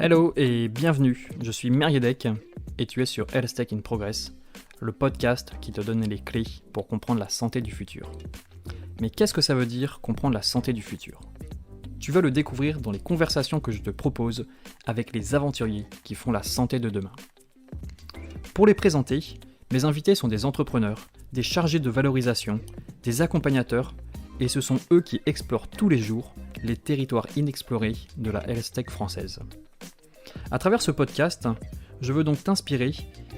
Hello et bienvenue, je suis Meriedek et tu es sur Health Tech in Progress, le podcast qui te donne les clés pour comprendre la santé du futur. Mais qu'est-ce que ça veut dire comprendre la santé du futur ? Tu vas le découvrir dans les conversations que je te propose avec les aventuriers qui font la santé de demain. Pour les présenter, mes invités sont des entrepreneurs, des chargés de valorisation, des accompagnateurs, et ce sont eux qui explorent tous les jours les territoires inexplorés de la health tech française. À travers ce podcast, je veux donc t'inspirer,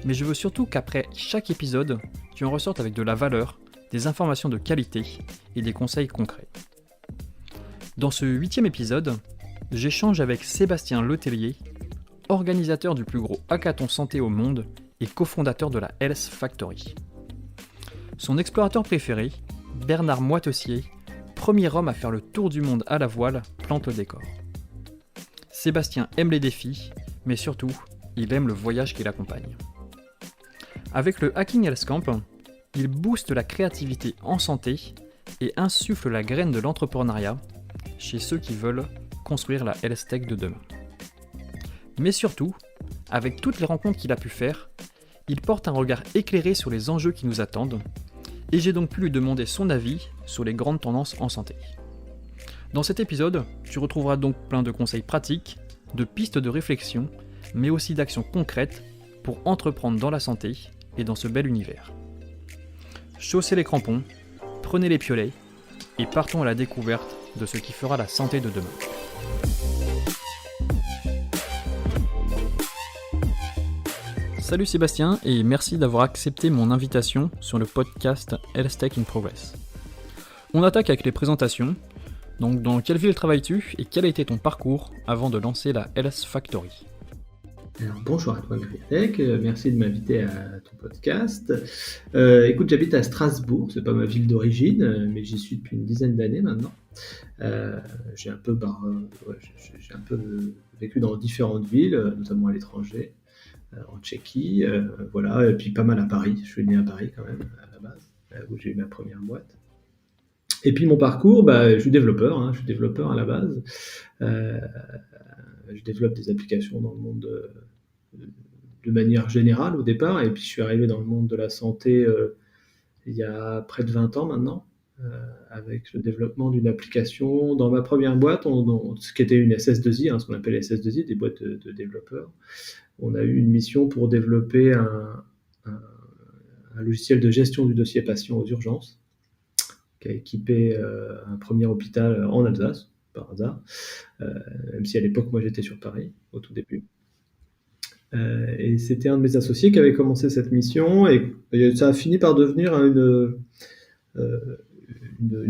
mais je veux surtout qu'après chaque épisode, tu en ressortes avec de la valeur, des informations de qualité et des conseils concrets. Dans ce 8e épisode, j'échange avec Sébastien Letellier, organisateur du plus gros hackathon santé au monde et cofondateur de la Health Factory. Son explorateur préféré, Bernard Moitessier, premier homme à faire le tour du monde à la voile, plante le décor. Sébastien aime les défis, mais surtout, il aime le voyage qui l'accompagne. Avec le Hacking Health Camp, il booste la créativité en santé et insuffle la graine de l'entrepreneuriat chez ceux qui veulent construire la health tech de demain. Mais surtout, avec toutes les rencontres qu'il a pu faire, il porte un regard éclairé sur les enjeux qui nous attendent, et j'ai donc pu lui demander son avis sur les grandes tendances en santé. Dans cet épisode, tu retrouveras donc plein de conseils pratiques, de pistes de réflexion, mais aussi d'actions concrètes pour entreprendre dans la santé et dans ce bel univers. Chaussez les crampons, prenez les piolets et partons à la découverte de ce qui fera la santé de demain. Salut Sébastien et merci d'avoir accepté mon invitation sur le podcast Health Tech in Progress. On attaque avec les présentations. Donc dans quelle ville travailles-tu et quel a été ton parcours avant de lancer la Health Factory ? Alors, bonjour à toi Meriedek, merci de m'inviter à ton podcast. Écoute, j'habite à Strasbourg, c'est pas ma ville d'origine, mais j'y suis depuis une dizaine d'années maintenant. J'ai un peu vécu dans différentes villes, notamment à l'étranger, en Tchéquie, voilà, et puis pas mal à Paris. Je suis né à Paris quand même, à la base, où j'ai eu ma première boîte. Et puis mon parcours, je suis développeur à la base. Je développe des applications dans le monde de manière générale au départ, et puis je suis arrivé dans le monde de la santé il y a près de 20 ans maintenant, avec le développement d'une application. Dans ma première boîte, ce qui était une SS2I, ce qu'on appelle SS2I, des boîtes de développeurs, on a eu une mission pour développer un logiciel de gestion du dossier patient aux urgences, qui a équipé un premier hôpital en Alsace, par hasard, même si à l'époque, moi, j'étais sur Paris, au tout début. Et c'était un de mes associés qui avait commencé cette mission, et ça a fini par devenir une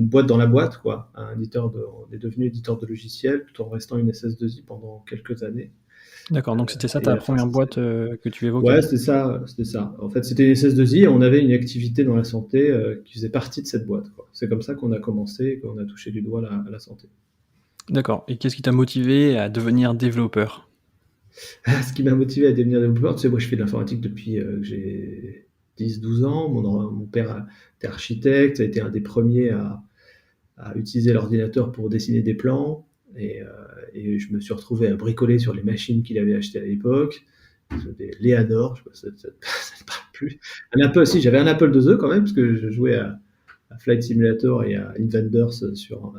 boîte dans la boîte, quoi. On est devenu éditeur de logiciels, tout en restant une SS2I pendant quelques années. D'accord, donc c'était ça ta première boîte que tu évoquais ? Ouais, c'était ça. En fait, c'était une SS2I et on avait une activité dans la santé qui faisait partie de cette boîte, quoi. C'est comme ça qu'on a commencé et qu'on a touché du doigt la santé. D'accord, et qu'est-ce qui t'a motivé à devenir développeur ? Ce qui m'a motivé à devenir développeur, tu sais, moi je fais de l'informatique depuis que j'ai 10-12 ans. Mon père était architecte, a été un des premiers à utiliser l'ordinateur pour dessiner des plans. Et je me suis retrouvé à bricoler sur les machines qu'il avait achetées à l'époque, des Léanor, je sais pas, ça ne parle plus. J'avais un Apple IIe quand même, parce que je jouais à Flight Simulator et à Invaders sur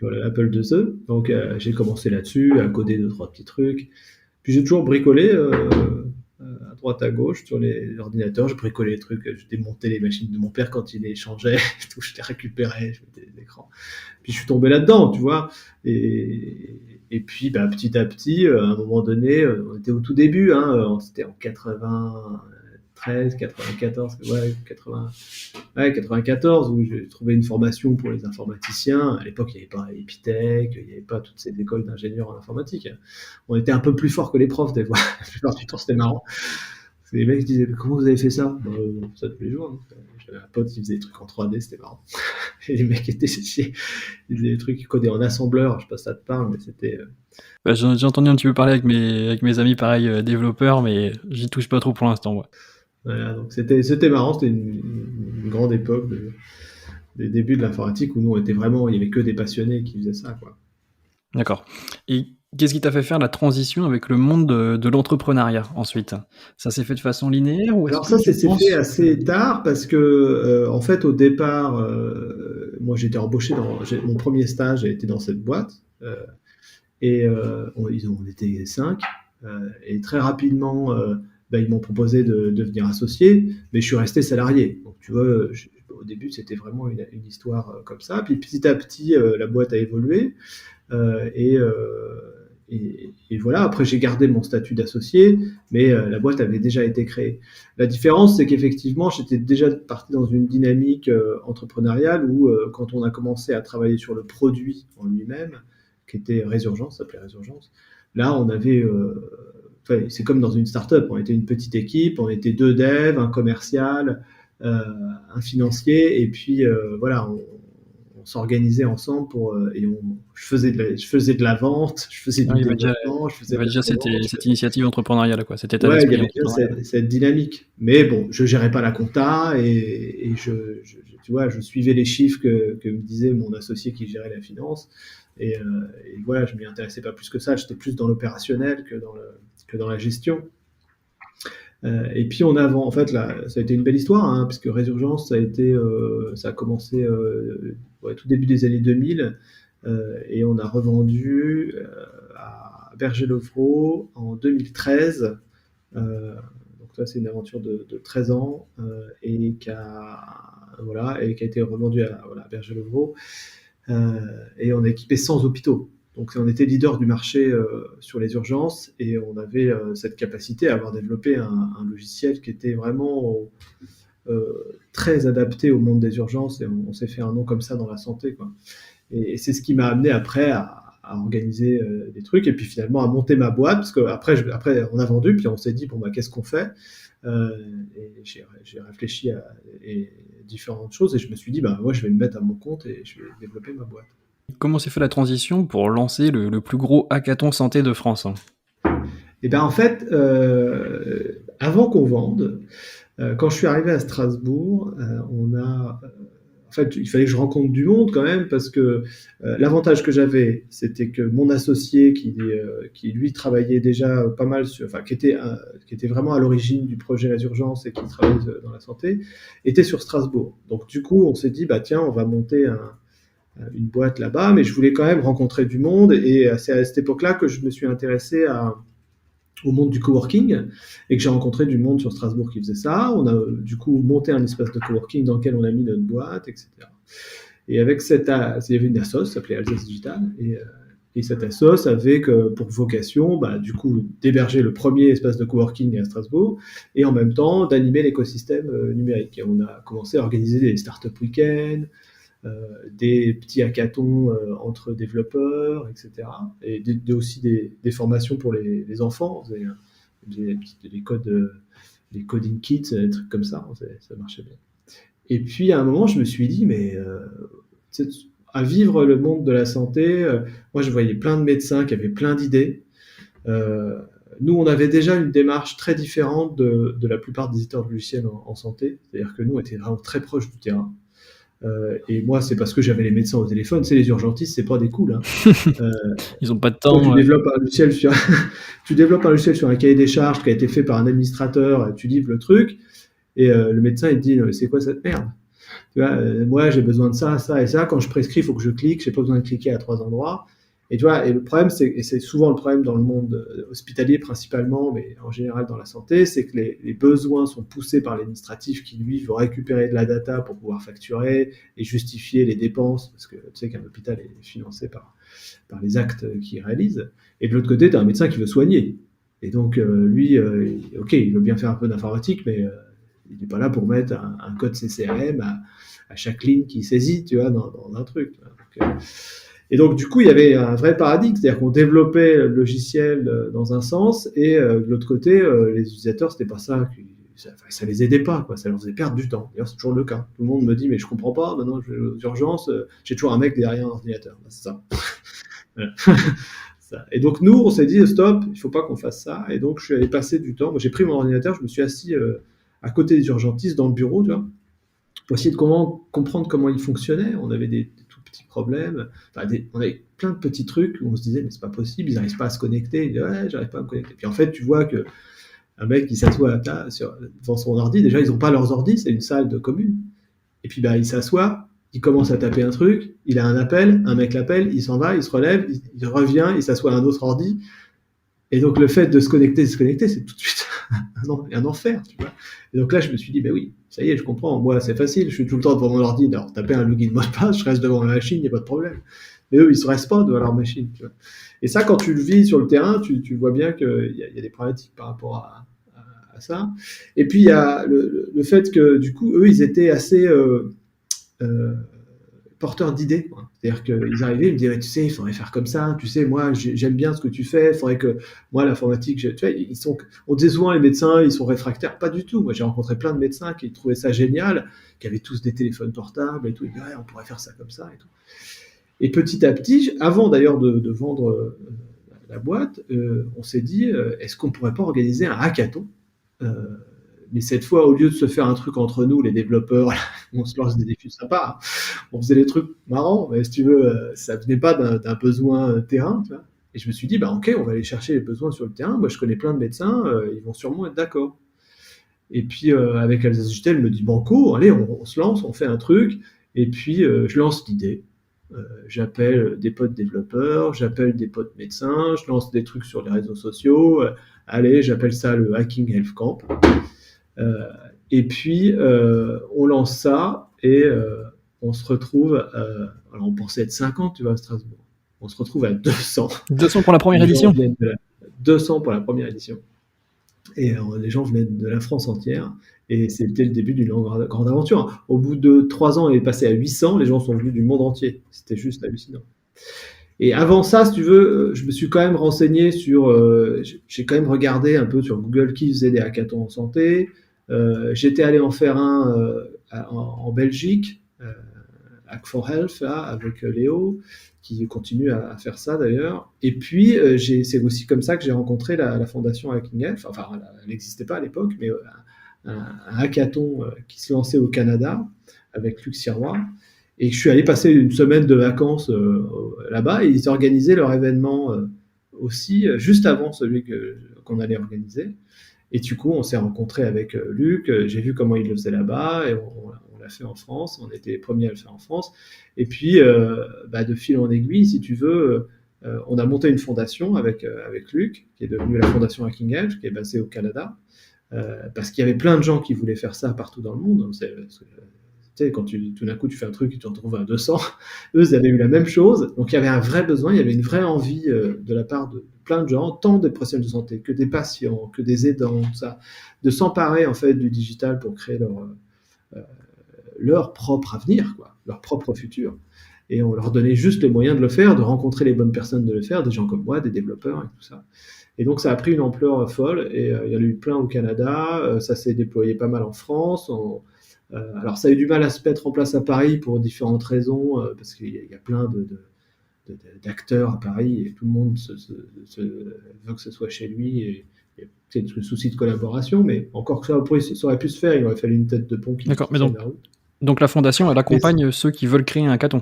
l'Apple IIe. Donc j'ai commencé là-dessus, à coder 2-3 petits trucs. Puis j'ai toujours bricolé à droite à gauche sur les ordinateurs. Je bricolais les trucs, je démontais les machines de mon père quand il les changeait, tout, je les récupérais, je mettais les écrans. Puis je suis tombé là-dedans, tu vois. Et puis petit à petit, à un moment donné, on était au tout début, c'était en 93, 94, 94, où j'ai trouvé une formation pour les informaticiens. À l'époque, il n'y avait pas Epitech, il n'y avait pas toutes ces écoles d'ingénieurs en informatique. On était un peu plus forts que les profs, des fois. La plupart du temps, c'était marrant. Parce que les mecs disaient, comment vous avez fait ça ? Ça tous les jours. J'avais un pote qui faisait des trucs en 3D, c'était marrant. Et les mecs étaient séchés. Ils faisaient des trucs codés en assembleur. Je sais pas si ça te parle, mais c'était... J'ai entendu un petit peu parler avec mes amis, pareil, développeurs, mais j'y touche pas trop pour l'instant, moi. Voilà, donc c'était marrant, c'était une grande époque des débuts de l'informatique où nous, il y avait que des passionnés qui faisaient ça, quoi. D'accord. Et Qu'est-ce qui t'a fait faire la transition avec le monde de l'entrepreneuriat ensuite? Ça s'est fait de façon linéaire ou est-ce Alors que ça, tu s'est fait penses assez tard parce que, en fait, au départ, moi, j'étais embauché mon premier stage a été dans cette boîte, et on était 5, et très rapidement, ils m'ont proposé de devenir associé, mais je suis resté salarié. Donc, tu vois, au début, c'était vraiment une histoire comme ça. Puis petit à petit, la boîte a évolué. Euh, et, euh, et voilà, après j'ai gardé mon statut d'associé, mais la boîte avait déjà été créée. La différence, c'est qu'effectivement, j'étais déjà parti dans une dynamique entrepreneuriale où, quand on a commencé à travailler sur le produit en lui-même, qui était Résurgence, ça s'appelait Résurgence, là, on avait... c'est comme dans une start-up, on était une petite équipe, on était 2 devs, un commercial, un financier, et puis voilà, on s'organisait ensemble je faisais de la vente, je faisais Ah, du développement, je il y faisais de avait déjà l'après-vente. cette initiative entrepreneuriale, quoi, cet état Ouais, il y d'esprit avait déjà entrepreneurial. cette dynamique. Mais bon, je gérais pas la compta et tu vois, je suivais les chiffres que me disait mon associé qui gérait la finance. Et voilà, je m'y intéressais pas plus que ça. J'étais plus dans l'opérationnel que dans la gestion. Et puis en fait, là, ça a été une belle histoire, hein, parce que Résurgence, ça a commencé ouais, tout début des années 2000, et on a revendu à Berger-Levrault en 2013. Donc ça, c'est une aventure de 13 ans, voilà, et qui a été revendue à voilà, Berger-Levrault. Et on est équipé 100 hôpitaux. Donc on était leader du marché sur les urgences et on avait cette capacité à avoir développé un logiciel qui était vraiment très adapté au monde des urgences et on s'est fait un nom comme ça dans la santé, quoi. Et c'est ce qui m'a amené après à organiser des trucs et puis finalement à monter ma boîte parce qu'après on a vendu puis on s'est dit bon bah qu'est-ce qu'on fait. Et j'ai réfléchi à différentes choses et je me suis dit bah moi je vais me mettre à mon compte et je vais développer ma boîte. Comment s'est fait la transition pour lancer le plus gros hackathon santé de France? Et ben en fait, avant qu'on vende, quand je suis arrivé à Strasbourg, en fait, il fallait que je rencontre du monde quand même parce que l'avantage que j'avais, c'était que mon associé qui lui travaillait déjà pas mal enfin qui était vraiment à l'origine du projet Résurgence et qui travaillait dans la santé, était sur Strasbourg. Donc du coup, on s'est dit bah tiens, on va monter une boîte là-bas, mais je voulais quand même rencontrer du monde et c'est à cette époque-là que je me suis intéressé au monde du coworking et que j'ai rencontré du monde sur Strasbourg qui faisait ça. On a du coup monté un espace de coworking dans lequel on a mis notre boîte, etc. Et avec il y avait une assoce, ça s'appelait Alsace Digital, et cette assoce avait pour vocation, du coup, d'héberger le premier espace de coworking à Strasbourg et en même temps d'animer l'écosystème numérique. Et on a commencé à organiser des startup week-ends, des petits hackathons entre développeurs, etc. Et aussi des formations pour les enfants. Des coding kits, des trucs comme ça, ça marchait bien. Et puis à un moment, je me suis dit, mais à vivre le monde de la santé, moi je voyais plein de médecins qui avaient plein d'idées. Nous, on avait déjà une démarche très différente de la plupart des éditeurs de logiciels en santé. C'est-à-dire que nous, on était vraiment très proches du terrain. Et moi, c'est parce que j'avais les médecins au téléphone. C'est les urgentistes, c'est pas des cools. Hein. Ils ont pas de Toi, temps. tu développes un logiciel sur un cahier des charges qui a été fait par un administrateur. Tu livres le truc et le médecin il te dit c'est quoi cette merde? Tu vois, moi j'ai besoin de ça, ça et ça. Quand je prescris, il faut que je clique. J'ai pas besoin de cliquer à 3 endroits. Et tu vois, et le problème, et c'est souvent le problème dans le monde hospitalier principalement, mais en général dans la santé, c'est que les besoins sont poussés par l'administratif qui, lui, veut récupérer de la data pour pouvoir facturer et justifier les dépenses, parce que tu sais qu'un hôpital est financé par les actes qu'il réalise. Et de l'autre côté, tu as un médecin qui veut soigner. Et donc, lui, ok, il veut bien faire un peu d'informatique, mais il n'est pas là pour mettre un code CCRM à chaque ligne qu'il saisit, tu vois, dans un truc. Et donc, du coup, il y avait un vrai paradigme, c'est-à-dire qu'on développait le logiciel dans un sens, et de l'autre côté, les utilisateurs, c'était pas ça, ça les aidait pas, quoi, ça leur faisait perdre du temps. D'ailleurs, c'est toujours le cas. Tout le monde me dit, mais je comprends pas, maintenant, je vais aux urgences, j'ai toujours un mec derrière un ordinateur. C'est ça. Et donc, nous, on s'est dit, stop, il faut pas qu'on fasse ça. Et donc, je suis allé passer du temps. Moi, j'ai pris mon ordinateur, je me suis assis à côté des urgentistes dans le bureau, tu vois, pour essayer de comprendre comment ils fonctionnaient. On avait des tout petits problèmes. Enfin, on avait plein de petits trucs où on se disait, mais c'est pas possible, ils n'arrivent pas à se connecter. Ils disaient, ouais, j'arrive pas à me connecter. Puis en fait, tu vois que un mec qui s'assoit devant son ordi, déjà, ils n'ont pas leurs ordis, c'est une salle de commune. Et puis, bah, il s'assoit, il commence à taper un truc, il a un appel, un mec l'appelle, il s'en va, il se relève, il revient, il s'assoit à un autre ordi. Et donc, le fait de se connecter, c'est tout de suite un enfer, tu vois. Et donc là, je me suis dit, ben oui, ça y est, je comprends. Moi, c'est facile, je suis tout le temps devant mon ordi. Alors, taper un login mot de passe, je reste devant ma machine, il n'y a pas de problème. Mais eux, ils ne restent pas devant leur machine, tu vois. Et ça, quand tu le vis sur le terrain, tu vois bien qu'il y a des problématiques par rapport à ça. Et puis, il y a le fait que, du coup, eux, ils étaient assez porteurs d'idées, quoi. C'est-à-dire qu'ils arrivaient, ils me disaient, tu sais, il faudrait faire comme ça, tu sais, moi, j'aime bien ce que tu fais, il faudrait que, moi, l'informatique, tu vois, on disait souvent, les médecins, ils sont réfractaires, pas du tout. Moi, j'ai rencontré plein de médecins qui trouvaient ça génial, qui avaient tous des téléphones portables et tout, ils disaient, ouais, on pourrait faire ça comme ça et tout. Et petit à petit, avant d'ailleurs de vendre la boîte, on s'est dit, est-ce qu'on pourrait pas organiser un hackathon, mais cette fois, au lieu de se faire un truc entre nous, les développeurs, on se lance des défis sympas, on faisait des trucs marrants, mais si tu veux, ça venait pas d'un besoin terrain, tu vois. Et je me suis dit, bah ok, on va aller chercher les besoins sur le terrain. Moi, je connais plein de médecins, ils vont sûrement être d'accord. Et puis, avec Alsace Digital, elle me dit, banco, allez, on se lance, on fait un truc. Et puis, je lance l'idée. J'appelle des potes développeurs, j'appelle des potes médecins, je lance des trucs sur les réseaux sociaux. Allez, j'appelle ça le Hacking Health Camp. Et puis, on lance ça et on se retrouve, alors on pensait être 50, tu vois, à Strasbourg. On se retrouve à 200. 200 pour la première édition. 200 pour la première édition. Et les gens venaient de la France entière. Et c'était le début d'une grande aventure. Au bout de 3 ans, on est passé à 800. Les gens sont venus du monde entier. C'était juste hallucinant. Et avant ça, si tu veux, je me suis quand même renseigné sur... j'ai quand même regardé un peu sur Google qui faisait des hackathons en santé. J'étais allé en faire un en Belgique, Hack4Health, là, avec Léo, qui continue à faire ça d'ailleurs. Et puis, c'est aussi comme ça que j'ai rencontré la fondation Hacking Health. Enfin, elle n'existait pas à l'époque, mais un hackathon qui se lançait au Canada avec Luc Sirois. Et je suis allé passer une semaine de vacances là-bas, et ils organisaient leur événement aussi, juste avant celui qu'on allait organiser. Et du coup, on s'est rencontré avec Luc, j'ai vu comment il le faisait là-bas, et on l'a fait en France, on était les premiers à le faire en France. Et puis, de fil en aiguille, si tu veux, on a monté une fondation avec Luc, qui est devenue la fondation Hacking Health, qui est basée au Canada, parce qu'il y avait plein de gens qui voulaient faire ça partout dans le monde. Tu sais, quand tout d'un coup tu fais un truc et tu te retrouves à 200, eux ils avaient eu la même chose. Donc il y avait un vrai besoin, il y avait une vraie envie de la part de plein de gens, tant des professionnels de santé que des patients, que des aidants, tout ça, de s'emparer en fait du digital pour créer leur propre avenir, quoi, leur propre futur. Et on leur donnait juste les moyens de le faire, de rencontrer les bonnes personnes de le faire, des gens comme moi, des développeurs et tout ça. Et donc ça a pris une ampleur folle, et il y en a eu plein au Canada, ça s'est déployé pas mal en France. Alors ça a eu du mal à se mettre en place à Paris pour différentes raisons, parce qu'il y a plein d'acteurs à Paris, et tout le monde veut que ce soit chez lui, et c'est le souci de collaboration, mais encore que ça aurait pu se faire, il aurait fallu une tête de pont qui D'accord, mais tienne la route. Donc la fondation, elle accompagne ceux qui veulent créer un hackathon.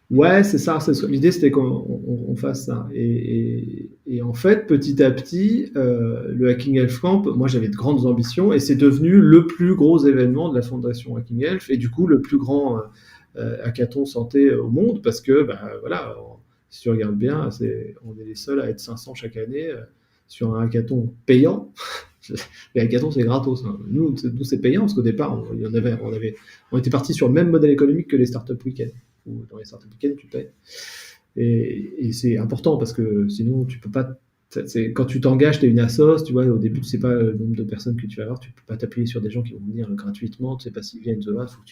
Ouais, c'est ça. L'idée, c'était qu'on fasse ça. Et en fait, petit à petit, le Hacking Health Camp, moi, j'avais de grandes ambitions, et c'est devenu le plus gros événement de la fondation Hacking Health, et du coup, le plus grand hackathon santé au monde, parce que, voilà, si tu regardes bien, on est les seuls à être 500 chaque année sur un hackathon payant. Les hackathons, c'est gratos, hein. Nous, c'est payant, parce qu'au départ, on était parti sur le même modèle économique que les startup week-ends. Ou dans les startup week-ends, tu payes. Et c'est important, parce que sinon, tu peux pas. Quand tu t'engages, tu es une assoce, tu vois, au début, tu sais pas le nombre de personnes que tu vas avoir, tu peux pas t'appuyer sur des gens qui vont venir gratuitement, tu sais pas s'ils viennent, il faut que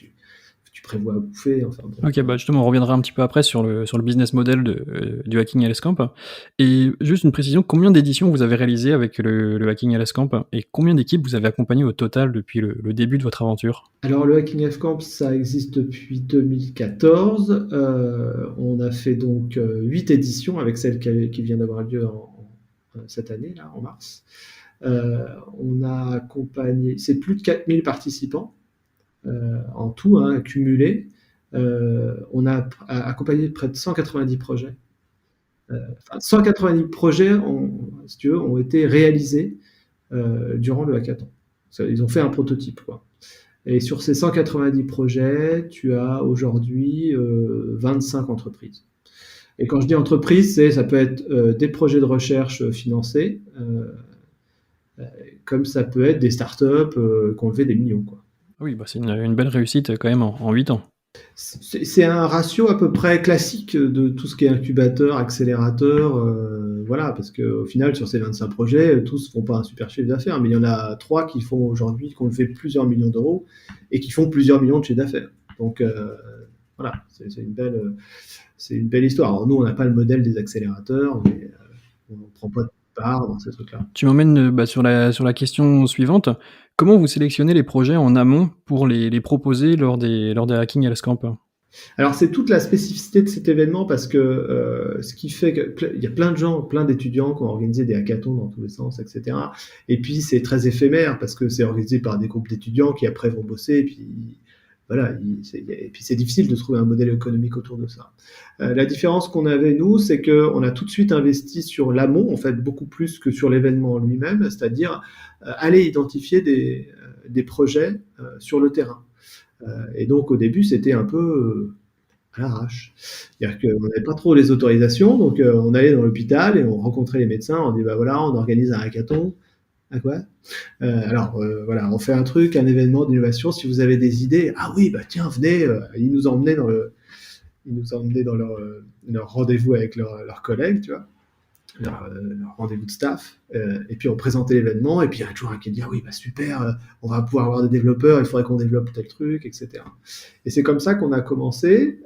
tu prévois à bouffer. Enfin, bon. Ok, justement, on reviendra un petit peu après sur le business model du Hacking Health Camp. Et juste une précision, combien d'éditions vous avez réalisé avec le Hacking Health Camp, et combien d'équipes vous avez accompagné au total depuis le début de votre aventure? Alors, le Hacking Health Camp, ça existe depuis 2014. On a fait donc 8 éditions, avec celle qui vient d'avoir lieu cette année, là, en mars. On a accompagné, c'est plus de 4000 participants en tout, hein, cumulé. On a accompagné près de 190 projets. 190 projets, si tu veux, ont été réalisés durant le hackathon. Ils ont fait un prototype, quoi. Et sur ces 190 projets, tu as aujourd'hui 25 entreprises. Et quand je dis entreprise, ça peut être des projets de recherche financés, comme ça peut être des startups qui ont levé des millions, quoi. Oui, bah c'est une belle réussite quand même en 8 ans. C'est un ratio à peu près classique de tout ce qui est incubateur, accélérateur, voilà, parce qu'au final, sur ces 25 projets, tous font pas un super chiffre d'affaires, mais il y en a 3 qui font aujourd'hui, qui ont fait plusieurs millions d'euros et qui font plusieurs millions de chiffre d'affaires. Donc voilà, c'est une belle histoire. Alors, nous, on n'a pas le modèle des accélérateurs, mais on ne prend pas de part dans ces trucs-là. Tu m'emmènes sur la question suivante. Comment vous sélectionnez les projets en amont pour les proposer lors des Hacking Health Camp? Alors c'est toute la spécificité de cet événement parce que ce qui fait qu'il y a plein de gens, plein d'étudiants qui ont organisé des hackathons dans tous les sens, etc. Et puis c'est très éphémère parce que c'est organisé par des groupes d'étudiants qui après vont bosser et puis voilà, et puis c'est difficile de trouver un modèle économique autour de ça. La différence qu'on avait nous, c'est qu'on a tout de suite investi sur l'amont, en fait beaucoup plus que sur l'événement lui-même, c'est-à-dire aller identifier des projets sur le terrain. Et donc au début, c'était un peu à l'arrache. C'est-à-dire qu'on n'avait pas trop les autorisations, donc on allait dans l'hôpital et on rencontrait les médecins, on dit bah voilà, on organise un hackathon. À quoi Alors voilà, on fait un truc, un événement d'innovation. Si vous avez des idées, ah oui, bah tiens, venez. Ils nous emmenaient dans leur rendez-vous avec leurs collègues, tu vois. Leur rendez-vous de staff, et puis on présentait l'événement, et puis il y a toujours un qui dit ah oui bah super, on va pouvoir avoir des développeurs, il faudrait qu'on développe tel truc, etc. Et c'est comme ça qu'on a commencé,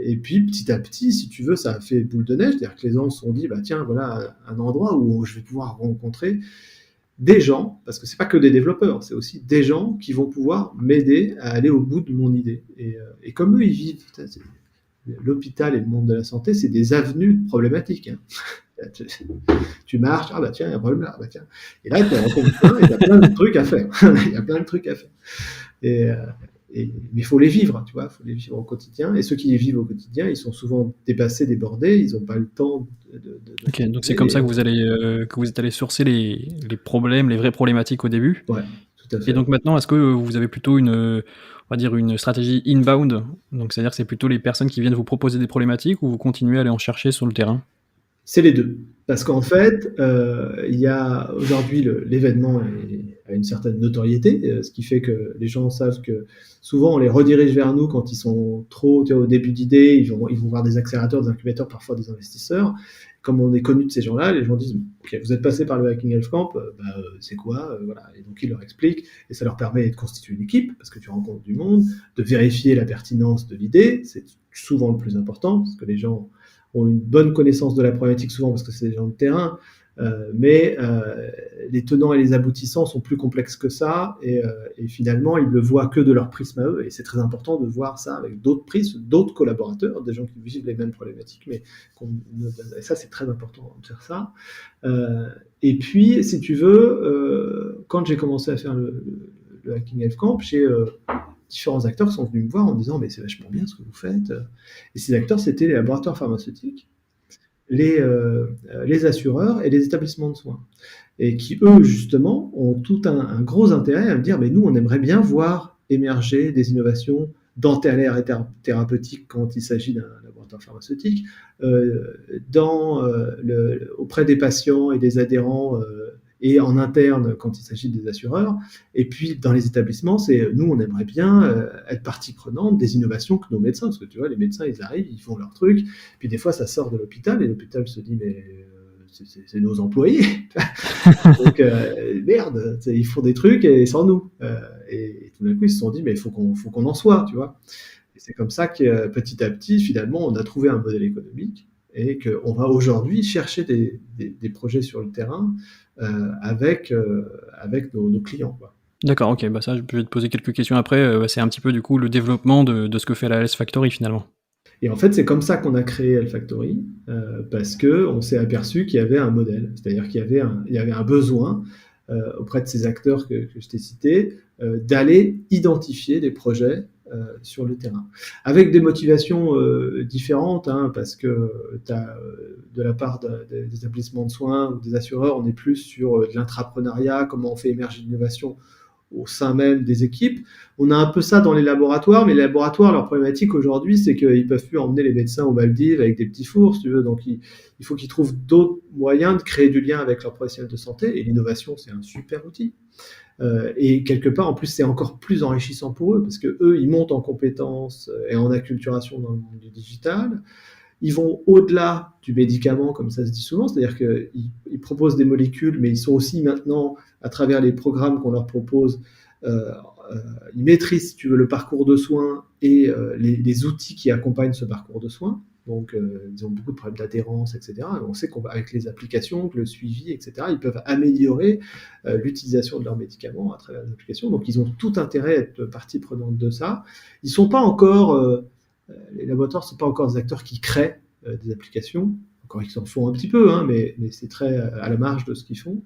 et puis petit à petit, si tu veux, ça a fait boule de neige, c'est-à-dire que les gens se sont dit bah tiens voilà un endroit où je vais pouvoir rencontrer des gens, parce que c'est pas que des développeurs, c'est aussi des gens qui vont pouvoir m'aider à aller au bout de mon idée. Et comme eux ils vivent, l'hôpital et le monde de la santé, c'est des avenues problématiques. Hein. Tu marches, ah bah tiens, il y a un problème là, ah bah tiens. Et là, tu rencontres plein, et il y a plein de trucs à faire. Il y a plein de trucs à faire. Mais il faut les vivre, tu vois, il faut les vivre au quotidien. Et ceux qui les vivent au quotidien, ils sont souvent dépassés, débordés, ils n'ont pas le temps de Ok, donc c'est comme ça que vous êtes allé sourcer les problèmes, les vraies problématiques au début. Ouais, tout à fait. Et donc maintenant, est-ce que vous avez plutôt on va dire une stratégie inbound? Donc c'est-à-dire que c'est plutôt les personnes qui viennent vous proposer des problématiques ou vous continuez à aller en chercher sur le terrain? C'est les deux. Parce qu'en fait, il y a aujourd'hui l'événement a une certaine notoriété, ce qui fait que les gens savent que souvent on les redirige vers nous quand ils sont trop au début d'idées, ils vont voir des accélérateurs, des incubateurs, parfois des investisseurs. Comme on est connu de ces gens-là, les gens disent ok, vous êtes passé par le Hacking Health Camp, c'est quoi voilà. Et donc ils leur expliquent et ça leur permet de constituer une équipe parce que tu rencontres du monde, de vérifier la pertinence de l'idée, c'est souvent le plus important parce que les gens ont une bonne connaissance de la problématique souvent parce que c'est des gens de terrain, mais les tenants et les aboutissants sont plus complexes que ça et finalement ils le voient que de leur prisme à eux et c'est très important de voir ça avec d'autres prismes, d'autres collaborateurs, des gens qui vivent les mêmes problématiques, mais et ça c'est très important de faire ça. Et puis si tu veux, quand j'ai commencé à faire le Hacking Health Camp, j'ai différents acteurs qui sont venus me voir en me disant mais c'est vachement bien ce que vous faites. Et ces acteurs, c'était les laboratoires pharmaceutiques, les assureurs et les établissements de soins. Et qui, eux, justement, ont tout un gros intérêt à me dire mais nous, on aimerait bien voir émerger des innovations dentaires et thérapeutiques quand il s'agit d'un laboratoire pharmaceutique, auprès des patients et des adhérents et en interne quand il s'agit des assureurs. Et puis dans les établissements, c'est nous, on aimerait bien être partie prenante des innovations que nos médecins, parce que tu vois, les médecins, ils arrivent, ils font leur truc, puis des fois, ça sort de l'hôpital, et l'hôpital se dit, mais c'est nos employés. Donc, merde, ils font des trucs et sans nous. Et tout d'un coup, ils se sont dit, mais il faut qu'on en soit, tu vois. Et c'est comme ça que petit à petit, finalement, on a trouvé un modèle économique et qu'on va aujourd'hui chercher des projets sur le terrain avec nos clients, quoi. D'accord, ok, bah ça je vais te poser quelques questions après, c'est un petit peu du coup le développement de ce que fait la Health Factory finalement. Et en fait, c'est comme ça qu'on a créé Health Factory, parce qu'on s'est aperçu qu'il y avait un modèle, c'est-à-dire qu'il y avait un besoin auprès de ces acteurs que je t'ai cités, d'aller identifier des projets sur le terrain. Avec des motivations différentes, hein, parce que de la part des établissements de soins ou des assureurs, on est plus sur de l'intrapreneuriat, comment on fait émerger l'innovation au sein même des équipes. On a un peu ça dans les laboratoires, mais les laboratoires, leur problématique aujourd'hui, c'est qu'ils ne peuvent plus emmener les médecins aux Maldives avec des petits fours, si tu veux. Donc, il faut qu'ils trouvent d'autres moyens de créer du lien avec leurs professionnels de santé. Et l'innovation, c'est un super outil. Et quelque part, en plus, c'est encore plus enrichissant pour eux, parce que eux, ils montent en compétences et en acculturation dans le monde du digital. Ils vont au-delà du médicament, comme ça se dit souvent, c'est-à-dire qu'ils proposent des molécules, mais ils sont aussi maintenant, à travers les programmes qu'on leur propose, ils maîtrisent, si tu veux, le parcours de soins et les outils qui accompagnent ce parcours de soins. Donc, ils ont beaucoup de problèmes d'adhérence, etc. Et on sait qu'avec les applications, le suivi, etc., ils peuvent améliorer l'utilisation de leurs médicaments à travers les applications. Donc, ils ont tout intérêt à être partie prenante de ça. Ils ne sont pas encore... les laboratoires ne sont pas encore des acteurs qui créent des applications. Encore, ils en font un petit peu, hein, mais c'est très à la marge de ce qu'ils font.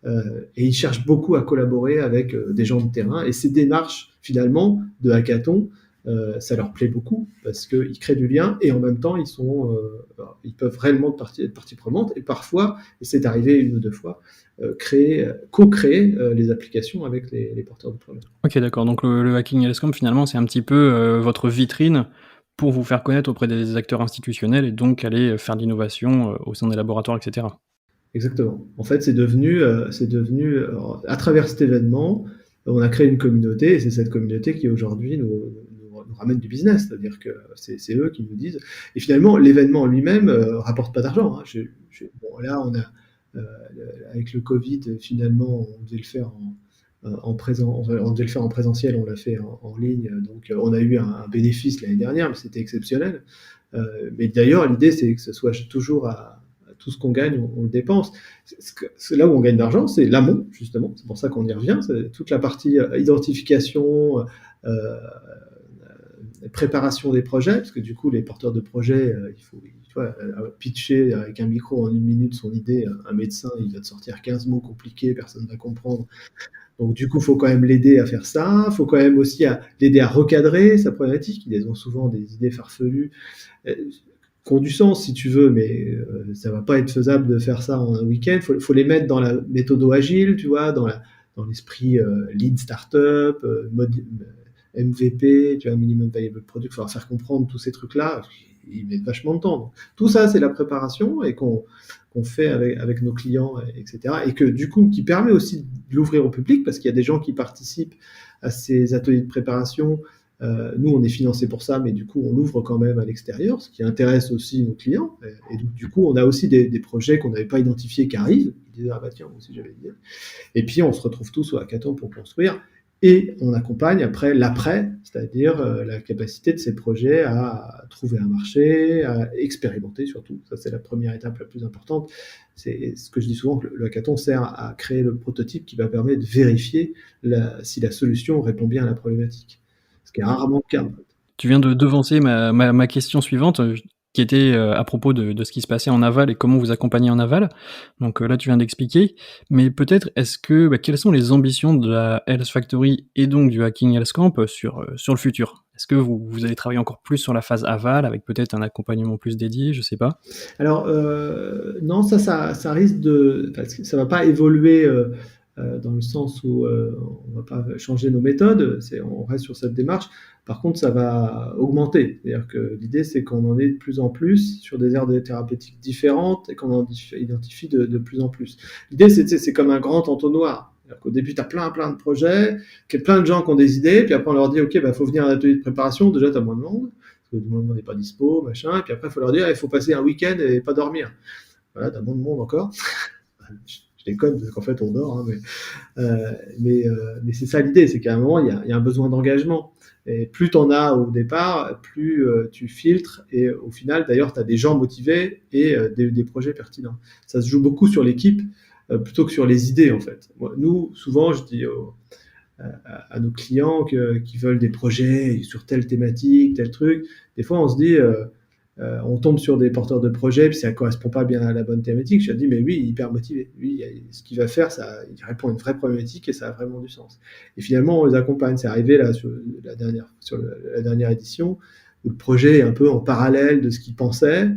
Et ils cherchent beaucoup à collaborer avec des gens de terrain. Et ces démarches, finalement, de hackathon, ça leur plaît beaucoup parce qu'ils créent du lien et en même temps, ils peuvent réellement être partie prenante et parfois, et c'est arrivé une ou deux fois, co-créer les applications avec les porteurs de projets. Ok, d'accord. Donc le Hacking LSCamp, finalement, c'est un petit peu votre vitrine pour vous faire connaître auprès des acteurs institutionnels et donc aller faire de l'innovation au sein des laboratoires, etc. Exactement. En fait, c'est devenu à travers cet événement, on a créé une communauté et c'est cette communauté qui aujourd'hui nous ramène du business. C'est-à-dire que c'est eux qui nous disent. Et finalement, l'événement lui-même rapporte pas d'argent. Hein. Bon, là, avec le Covid, finalement, on devait le faire on devait le faire en présentiel, on l'a fait en ligne. Donc, on a eu un bénéfice l'année dernière, mais c'était exceptionnel. Mais d'ailleurs, l'idée, c'est que ce soit toujours à tout ce qu'on gagne, on le dépense. C'est là où on gagne de l'argent, c'est l'amont, justement. C'est pour ça qu'on y revient. C'est toute la partie identification, préparation des projets, parce que du coup, les porteurs de projets, il faut pitcher avec un micro en 1 minute son idée. Un médecin, il va te sortir 15 mots compliqués, personne ne va comprendre. Donc, du coup, il faut quand même l'aider à faire ça. Il faut quand même aussi l'aider à recadrer sa problématique. Ils ont souvent des idées farfelues qui ont du sens, si tu veux, mais ça va pas être faisable de faire ça en un week-end. Faut les mettre dans la méthode agile, tu vois, dans l'esprit lean startup, mode MVP, tu vois, minimum viable product. Il faut leur faire comprendre tous ces trucs-là. Ils mettent vachement de temps. Donc, tout ça, c'est la préparation et qu'on fait avec nos clients, etc. Et que du coup, qui permet aussi de l'ouvrir au public parce qu'il y a des gens qui participent à ces ateliers de préparation. Nous, on est financé pour ça, mais du coup, on l'ouvre quand même à l'extérieur, ce qui intéresse aussi nos clients. Et donc, du coup, on a aussi des projets qu'on n'avait pas identifiés qui arrivent. Ils disent, ah bah tiens, moi aussi j'avais dit. Et puis, on se retrouve tous au hackathon pour construire. Et on accompagne après l'après, c'est-à-dire la capacité de ces projets à trouver un marché, à expérimenter surtout. Ça, c'est la première étape la plus importante. C'est ce que je dis souvent, que le hackathon sert à créer le prototype qui va permettre de vérifier si la solution répond bien à la problématique. Ce qui est rarement le cas. En fait. Tu viens de devancer ma question suivante, qui était à propos de ce qui se passait en aval et comment vous accompagnez en aval. Donc là, tu viens d'expliquer. Mais peut-être, quelles sont les ambitions de la Health Factory et donc du Hacking LSCamp sur le futur ? Est-ce que vous allez travailler encore plus sur la phase aval avec peut-être un accompagnement plus dédié, je sais pas. Alors non, ça risque parce que ça va pas évoluer dans le sens où on va pas changer nos méthodes, on reste sur cette démarche. Par contre, ça va augmenter. C'est-à-dire que l'idée, c'est qu'on en ait de plus en plus sur des aires thérapeutiques différentes et qu'on en identifie de plus en plus. L'idée, c'est comme un grand entonnoir. Au début, tu as plein de projets, plein de gens qui ont des idées, puis après, on leur dit, OK, faut venir à un atelier de préparation. Déjà, tu as moins de monde, parce que tout le monde n'est pas dispo, machin. Et puis après, il faut leur dire, il faut passer un week-end et pas dormir. Voilà, tu as moins de monde encore. Je déconne, parce qu'en fait, on dort. Hein, mais c'est ça l'idée, c'est qu'à un moment, il y a un besoin d'engagement. Et plus tu en as au départ, plus tu filtres. Et au final, d'ailleurs, tu as des gens motivés et des projets pertinents. Ça se joue beaucoup sur l'équipe plutôt que sur les idées, en fait. Nous, souvent, je dis à nos clients qui veulent des projets sur telle thématique, tel truc, des fois, on se dit... on tombe sur des porteurs de projets, puis ça ne correspond pas bien à la bonne thématique. Je lui ai dit, mais lui, il est hyper motivé. Lui, ce qu'il va faire, il répond à une vraie problématique et ça a vraiment du sens. Et finalement, on les accompagne. C'est arrivé là, sur la dernière édition, où le projet est un peu en parallèle de ce qu'il pensait.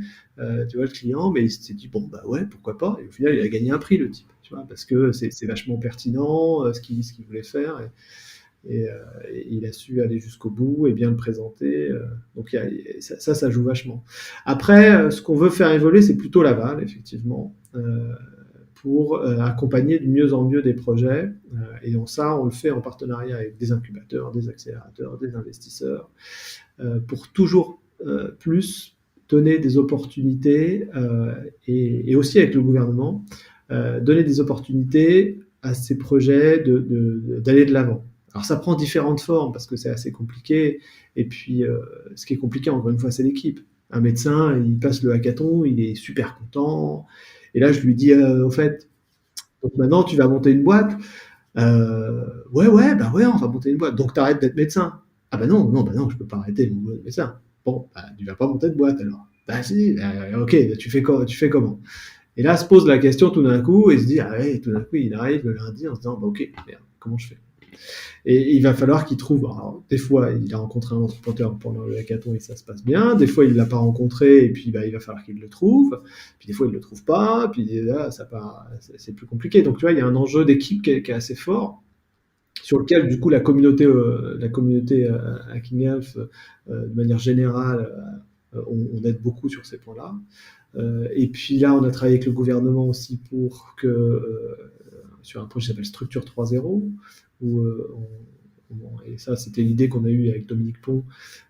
Tu vois, le client, mais il s'est dit, bon, bah ouais, pourquoi pas. Et au final, il a gagné un prix, le type, tu vois, parce que c'est vachement pertinent, ce qu'il voulait faire. Et il a su aller jusqu'au bout et bien le présenter. Donc ça joue vachement. Après, ce qu'on veut faire évoluer, c'est plutôt l'aval, effectivement, pour accompagner de mieux en mieux des projets. Et donc ça, on le fait en partenariat avec des incubateurs, des accélérateurs, des investisseurs, pour toujours plus donner des opportunités, et aussi avec le gouvernement, donner des opportunités à ces projets d'aller de l'avant. Alors ça prend différentes formes parce que c'est assez compliqué. Et puis, ce qui est compliqué, encore une fois, c'est l'équipe. Un médecin, il passe le hackathon, il est super content. Et là, je lui dis, au fait, donc maintenant, tu vas monter une boîte. Ouais, on va monter une boîte. Donc, t'arrêtes d'être médecin. Ah bah non, je peux pas arrêter mon boulot de médecin. Bon, bah, tu vas pas monter de boîte alors. Bah si, ok, tu fais comment? Et là, se pose la question tout d'un coup, et se dit, ah ouais, tout d'un coup, il arrive le lundi en se disant, bah ok, merde, comment je fais? Et il va falloir qu'il trouve. Alors, des fois, il a rencontré un entrepreneur pendant le hackathon et ça se passe bien. Des fois, il ne l'a pas rencontré et puis bah, il va falloir qu'il le trouve. Puis des fois, il ne le trouve pas. Puis là, c'est plus compliqué. Donc, tu vois, il y a un enjeu d'équipe qui est assez fort, sur lequel, du coup, la communauté Hacking Health, de manière générale, on aide beaucoup sur ces points-là. Et puis là, on a travaillé avec le gouvernement aussi sur un projet qui s'appelle Structure 3.0, et ça, c'était l'idée qu'on a eue avec Dominique Pont,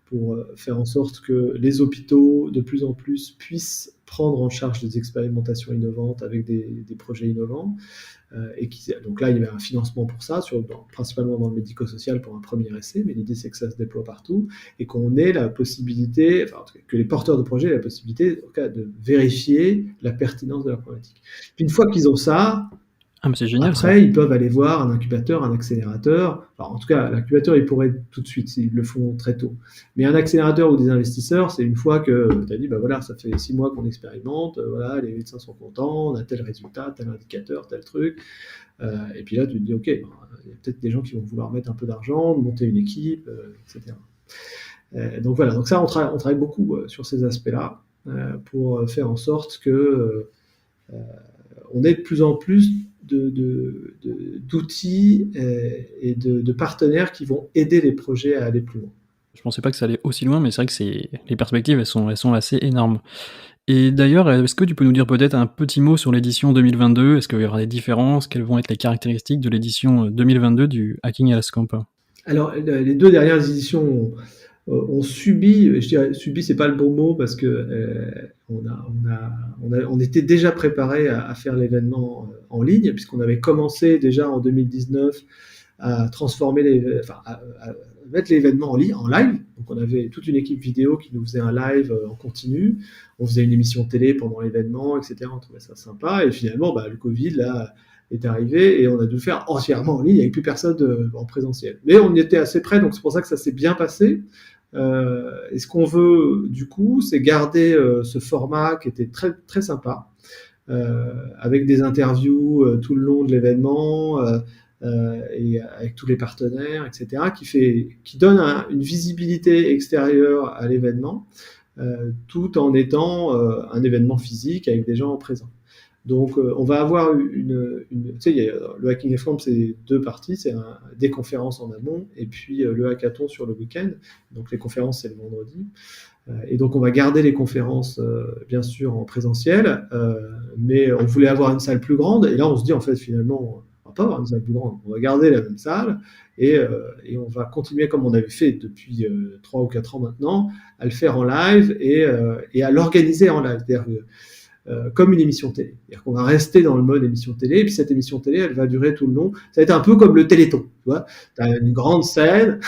pour faire en sorte que les hôpitaux, de plus en plus, puissent prendre en charge des expérimentations innovantes avec des projets innovants. Donc là, il y avait un financement pour ça, principalement dans le médico-social pour un premier essai, mais l'idée c'est que ça se déploie partout et qu'on ait la possibilité, que les porteurs de projets aient la possibilité, en tout cas, de vérifier la pertinence de leur problématique. Puis une fois qu'ils ont ça, c'est génial, après, ça. Ils peuvent aller voir un incubateur, un accélérateur. En tout cas, l'incubateur, ils pourraient tout de suite, s'ils le font très tôt. Mais un accélérateur ou des investisseurs, c'est une fois que tu as dit, bah voilà, ça fait 6 mois qu'on expérimente, voilà, les médecins sont contents, on a tel résultat, tel indicateur, tel truc. Et puis là, tu te dis, ok, il y a peut-être des gens qui vont vouloir mettre un peu d'argent, monter une équipe, etc. Donc voilà, donc ça, on travaille beaucoup sur ces aspects-là, pour faire en sorte que on ait de plus en plus d'outils et de partenaires qui vont aider les projets à aller plus loin. Je pensais pas que ça allait aussi loin, mais c'est vrai que les perspectives, elles sont assez énormes. Et d'ailleurs, est-ce que tu peux nous dire peut-être un petit mot sur l'édition 2022? Est-ce qu'il va y aura des différences? Quelles vont être les caractéristiques de l'édition 2022 du Hacking Health Camp? Alors, les 2 dernières éditions ont subi, je dirais subi, c'est pas le bon mot, parce que on était déjà préparé à faire l'événement en ligne, puisqu'on avait commencé déjà en 2019 à transformer à mettre l'événement en live. Donc on avait toute une équipe vidéo qui nous faisait un live en continu. On faisait une émission télé pendant l'événement, etc. On trouvait ça sympa. Et finalement, le Covid là est arrivé et on a dû le faire entièrement en ligne avec plus personne en présentiel. Mais on y était assez près, donc c'est pour ça que ça s'est bien passé. Et ce qu'on veut du coup, c'est garder ce format qui était très très sympa, avec des interviews tout le long de l'événement. Et avec tous les partenaires, etc., qui donne une visibilité extérieure à l'événement, tout en étant un événement physique avec des gens présents. Donc, on va avoir tu sais, le Hacking Health Camp, c'est 2 parties, c'est des conférences en amont et puis le hackathon sur le week-end. Donc, les conférences, c'est le vendredi. Et donc, on va garder les conférences, bien sûr, en présentiel, mais on voulait avoir une salle plus grande. Et là, on se dit, en fait, finalement, on va pas avoir une salle plus grande. On va garder la même salle et on va continuer comme on avait fait depuis 3 ou 4 ans maintenant, à le faire en live et à l'organiser en live. C'est-à-dire, comme une émission télé. C'est-à-dire qu'on va rester dans le mode émission télé, et puis cette émission télé, elle va durer tout le long. Ça va être un peu comme le Téléthon, tu vois. Tu as une grande scène,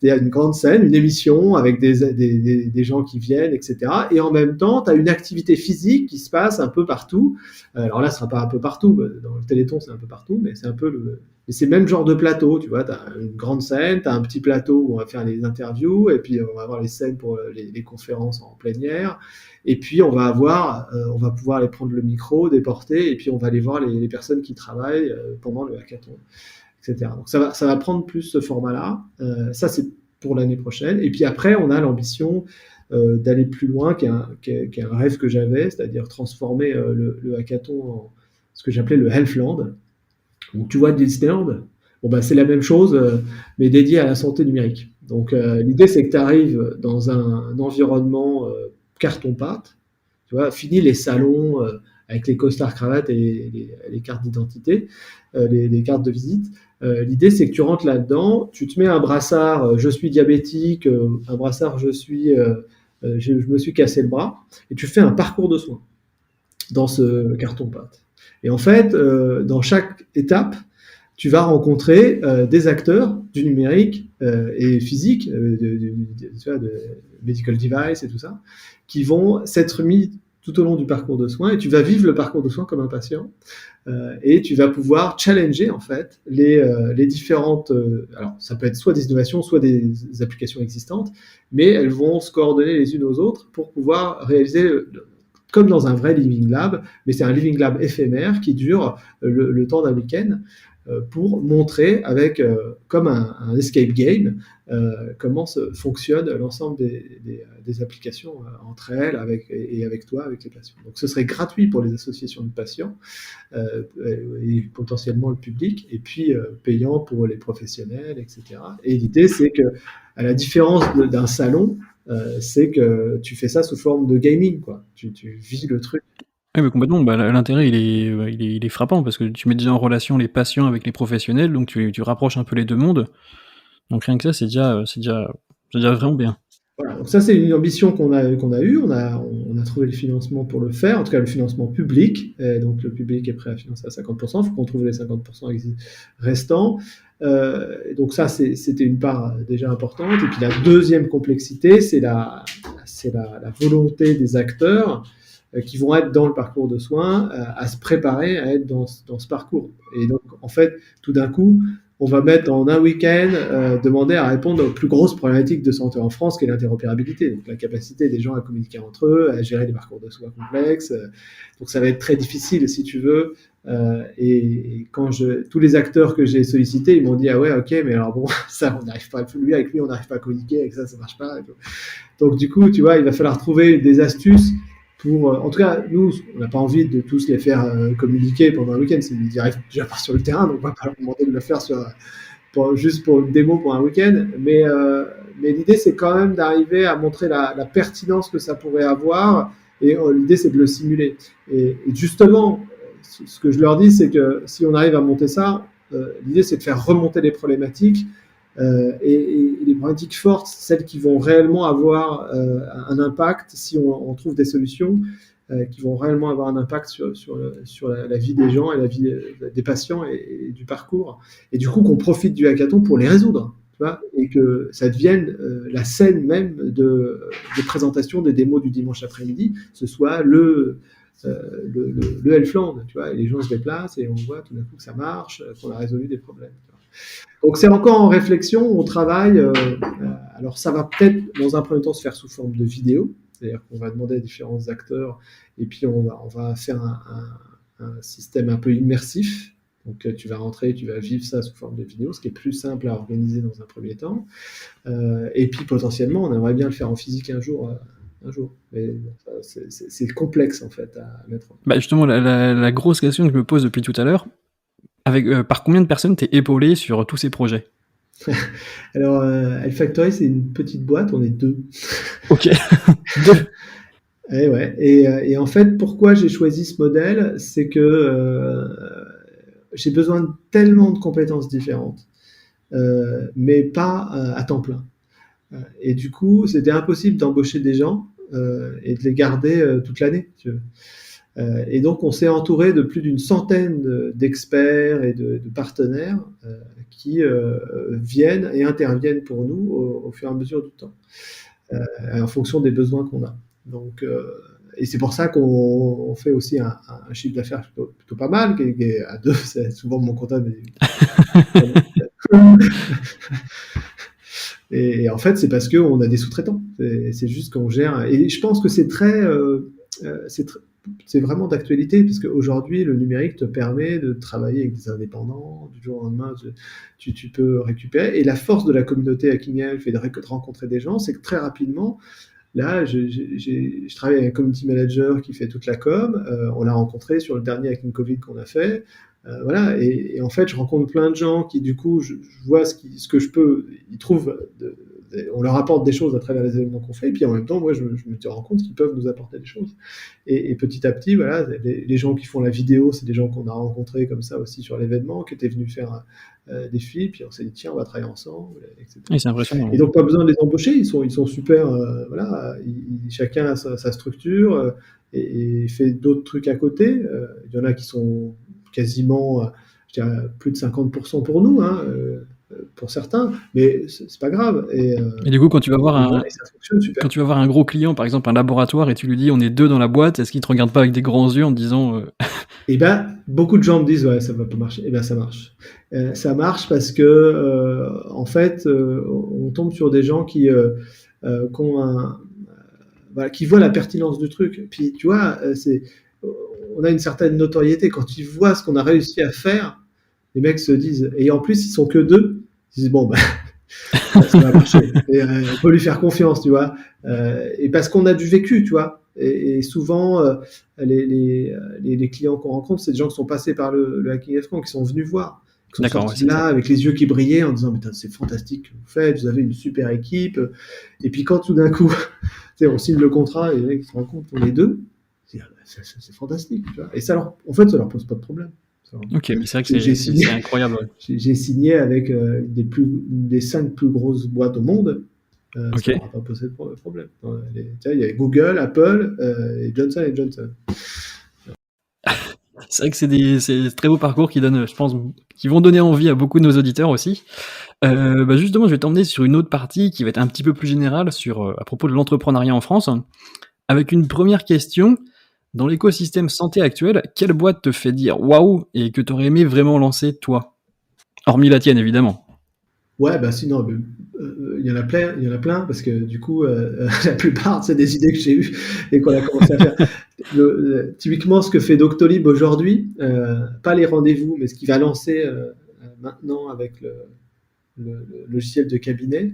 une émission avec des gens qui viennent, etc. Et en même temps, tu as une activité physique qui se passe un peu partout. Alors là, ce sera pas un peu partout. Dans le Téléthon, c'est un peu partout, mais c'est un peu Mais c'est le même genre de plateau, tu vois, tu as une grande scène, tu as un petit plateau où on va faire les interviews, et puis on va avoir les scènes pour les conférences en plein air, et puis on va pouvoir aller prendre le micro, déporter, et puis on va aller voir les personnes qui travaillent pendant le hackathon, etc. Donc ça va prendre plus ce format-là. Ça, c'est pour l'année prochaine. Et puis après, on a l'ambition d'aller plus loin, qui est un rêve que j'avais, c'est-à-dire transformer le hackathon en ce que j'appelais le Healthland. Donc tu vois Disneyland, bon, bah, c'est la même chose, mais dédié à la santé numérique. Donc l'idée, c'est que tu arrives dans un environnement carton-pâte, tu vois, fini les salons avec les costards cravates et les cartes d'identité, les cartes de visite. L'idée, c'est que tu rentres là-dedans, tu te mets un brassard, je suis diabétique, un brassard, je me suis cassé le bras, et tu fais un parcours de soins dans ce carton-pâte. Et en fait, dans chaque étape, tu vas rencontrer des acteurs du numérique et physique, de medical device et tout ça, qui vont s'être mis tout au long du parcours de soins, et tu vas vivre le parcours de soins comme un patient, et tu vas pouvoir challenger en fait les différentes. Alors, ça peut être soit des innovations, soit des applications existantes, mais elles vont se coordonner les unes aux autres pour pouvoir réaliser comme dans un vrai Living Lab, mais c'est un Living Lab éphémère qui dure le temps d'un week-end pour montrer avec, comme un escape game, comment fonctionne l'ensemble des applications entre elles et avec toi, avec les patients. Donc ce serait gratuit pour les associations de patients et potentiellement le public, et puis payant pour les professionnels, etc. Et l'idée, c'est que, à la différence d'un salon, c'est que tu fais ça sous forme de gaming, quoi. Tu vis le truc. Oui, mais complètement. Bah, l'intérêt, il est frappant parce que tu mets déjà en relation les patients avec les professionnels, donc tu rapproches un peu les deux mondes. Donc rien que ça, c'est déjà vraiment bien. Voilà, donc ça, c'est une ambition qu'on a eue. On a trouvé le financement pour le faire, en tout cas le financement public. Et donc le public est prêt à financer à 50%. Il faut qu'on trouve les 50% restants. Donc ça, c'était une part déjà importante. Et puis la deuxième complexité, c'est la volonté des acteurs qui vont être dans le parcours de soins à se préparer à être dans ce parcours. Et donc, en fait, tout d'un coup, on va mettre en un week-end, demander à répondre aux plus grosses problématiques de santé en France, qui est l'interopérabilité, donc la capacité des gens à communiquer entre eux, à gérer des parcours de soins complexes. Donc ça va être très difficile, si tu veux. Et quand tous les acteurs que j'ai sollicités, ils m'ont dit, ah ouais, ok, mais alors bon, ça, on n'arrive pas, avec lui, on n'arrive pas à communiquer, avec ça marche pas. Donc du coup, tu vois, il va falloir trouver des astuces pour, en tout cas, nous, on n'a pas envie de tous les faire communiquer pendant un week-end. Ils arrivent déjà pas sur le terrain, donc on va pas leur demander de le faire juste pour une démo pour un week-end. Mais l'idée, c'est quand même d'arriver à montrer la pertinence que ça pourrait avoir. Et l'idée, c'est de le simuler. Et justement, ce que je leur dis, c'est que si on arrive à monter ça, l'idée, c'est de faire remonter les problématiques. Et les problématiques fortes, celles qui vont réellement avoir un impact, si on trouve des solutions qui vont réellement avoir un impact sur la vie des gens et la vie des patients et du parcours. Et du coup, qu'on profite du hackathon pour les résoudre. Tu vois, et que ça devienne la scène même de présentation des démos du dimanche après-midi, ce soit le Healthland, tu vois, et les gens se déplacent et on voit tout d'un coup que ça marche, qu'on a résolu des problèmes. Donc c'est encore en réflexion, on travaille. Alors ça va peut-être dans un premier temps se faire sous forme de vidéo, c'est-à-dire qu'on va demander à différents acteurs et puis on va faire un système un peu immersif. Donc tu vas rentrer, tu vas vivre ça sous forme de vidéo, ce qui est plus simple à organiser dans un premier temps. Et puis potentiellement, on aimerait bien le faire en physique un jour. Mais bon, c'est complexe en fait à mettre en place. Bah justement, la grosse question que je me pose depuis tout à l'heure, par combien de personnes t'es épaulé sur tous ces projets? Alors, Alfactory, c'est une petite boîte, on est 2. Ok. Et, ouais. Et en fait, pourquoi j'ai choisi ce modèle, c'est que j'ai besoin de tellement de compétences différentes, mais pas à temps plein. Et du coup, c'était impossible d'embaucher des gens et de les garder toute l'année. Tu veux. Et donc, on s'est entouré de plus d'une centaine d'experts et de partenaires qui viennent et interviennent pour nous au fur et à mesure du temps, en fonction des besoins qu'on a. Donc, et c'est pour ça qu'on fait aussi un chiffre d'affaires plutôt pas mal, qui est à 2, c'est souvent mon comptable. Et en fait, c'est parce qu'on a des sous-traitants. C'est juste qu'on gère. Et je pense que c'est vraiment d'actualité, parce qu'aujourd'hui, le numérique te permet de travailler avec des indépendants. Du jour au lendemain, tu peux récupérer. Et la force de la communauté hacking fait de rencontrer des gens, c'est que très rapidement, là, je travaille avec un community manager qui fait toute la com. On l'a rencontré sur le dernier Hacking Covid qu'on a fait. Voilà, et en fait, je rencontre plein de gens qui, du coup, je vois ce que je peux. Ils trouvent, on leur apporte des choses à travers les événements qu'on fait, et puis en même temps, moi, je me rends compte qu'ils peuvent nous apporter des choses. Et petit à petit, voilà, les gens qui font la vidéo, c'est des gens qu'on a rencontrés comme ça aussi sur l'événement, qui étaient venus faire des films, puis on s'est dit, tiens, on va travailler ensemble, etc. Oui, c'est impressionnant. Et donc, pas besoin de les embaucher, ils sont super, voilà, chacun a sa structure et fait d'autres trucs à côté. Il y en a qui sont quasiment, je dirais, plus de 50% pour nous, hein, pour certains, mais c'est pas grave. Et du coup, quand tu vas voir ça fonctionne super. Quand tu vas voir un gros client, par exemple un laboratoire, et tu lui dis on est 2 dans la boîte, est-ce qu'il te regarde pas avec des grands yeux en te disant Eh ben, beaucoup de gens me disent ouais, ça va pas marcher. Eh ben, ça marche. Ça marche parce que en fait, on tombe sur des gens qui ont voilà, qui voient la pertinence du truc. Puis tu vois, on a une certaine notoriété quand ils voient ce qu'on a réussi à faire. Les mecs se disent, et en plus ils sont que 2, ils se disent bon ben ça va marcher. Et, on peut lui faire confiance, tu vois. Et parce qu'on a du vécu, tu vois. Et souvent, les clients qu'on rencontre, c'est des gens qui sont passés par le Hacking F1, qui sont venus voir, qui sont sortis là avec les yeux qui brillaient en disant mais c'est fantastique ce que vous faites, vous avez une super équipe. Et puis quand tout d'un coup, on signe le contrat et les mecs se rendent compte qu'on est 2, c'est fantastique. Tu vois. Et ça en fait, ça leur pose pas de problème. Ok, mais c'est vrai que c'est incroyable. Ouais. J'ai signé avec des 5 plus grosses boîtes au monde. Ça n'aura pas posé de problème. Il y a Google, Apple et Johnson & Johnson. C'est vrai que c'est des très beaux parcours qui donnent, je pense, qui vont donner envie à beaucoup de nos auditeurs aussi. Justement, je vais t'emmener sur une autre partie qui va être un petit peu plus générale à propos de l'entrepreneuriat en France, avec une première question. Dans l'écosystème santé actuel, quelle boîte te fait dire waouh et que tu aurais aimé vraiment lancer toi? Hormis la tienne, évidemment. Ouais, bah sinon, il y en a plein, parce que du coup, la plupart, c'est des idées que j'ai eues et qu'on a commencé à faire. Typiquement, ce que fait Doctolib aujourd'hui, pas les rendez-vous, mais ce qu'il va lancer maintenant avec le logiciel de cabinet,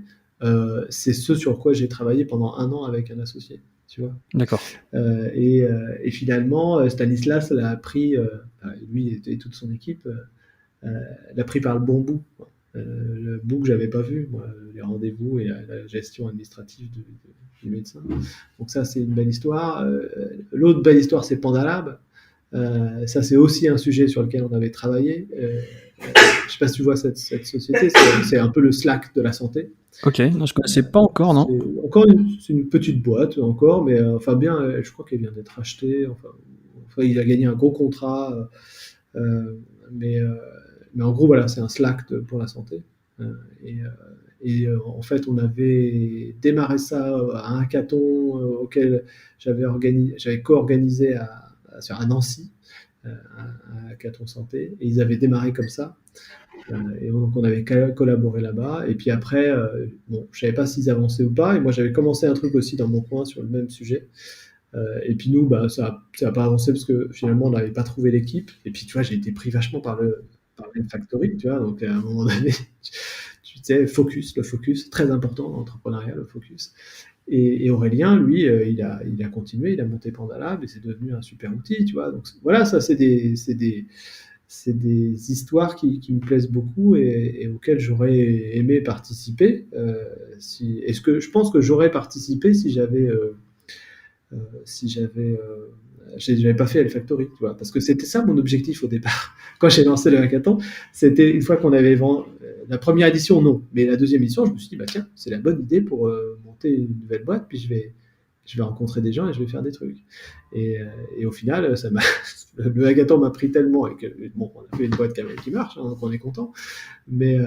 c'est ce sur quoi j'ai travaillé pendant 1 an avec un associé. Tu vois. D'accord. Et finalement, Stanislas l'a pris, lui et toute son équipe, l'a pris par le bon bout. Le bout que j'avais pas vu, moi, les rendez-vous et la gestion administrative du médecin. Donc ça, c'est une belle histoire. L'autre belle histoire, c'est Pandalab. Ça, c'est aussi un sujet sur lequel on avait travaillé. Je sais pas si tu vois cette société, c'est un peu le Slack de la santé. Ok, non, je connaissais pas encore, non. C'est une petite boîte encore, mais Fabien, je crois qu'elle vient d'être achetée. Enfin, il a gagné un gros contrat, mais en gros, voilà, c'est un Slack pour la santé. En fait, on avait démarré ça à un hackathon auquel j'avais co-organisé à Nancy, un hackathon santé, et ils avaient démarré comme ça. Et donc on avait collaboré là-bas. Et puis après, je savais pas s'ils avançaient ou pas. Et moi, j'avais commencé un truc aussi dans mon coin sur le même sujet. Et puis nous, ça a pas avancé parce que finalement, on n'avait pas trouvé l'équipe. Et puis tu vois, j'ai été pris vachement par le Factory, tu vois. Donc à un moment donné, tu sais, le focus, très important dans l'entrepreneuriat, le focus. Et Aurélien, lui, il a continué, il a monté Pandalab et c'est devenu un super outil, tu vois. Donc voilà, ça c'est des histoires qui me plaisent beaucoup et auxquelles j'aurais aimé participer. Je pense que j'aurais participé si j'avais pas fait L-Factory, tu vois, parce que c'était ça mon objectif au départ. Quand j'ai lancé le hackathon, c'était une fois qu'on avait vendu la première édition, non, mais la deuxième édition, je me suis dit, bah tiens, c'est la bonne idée pour monter une nouvelle boîte, puis je vais rencontrer des gens et je vais faire des trucs. Et au final, le hackathon m'a pris tellement, et on a fait une boîte qui marche, hein, donc on est content, mais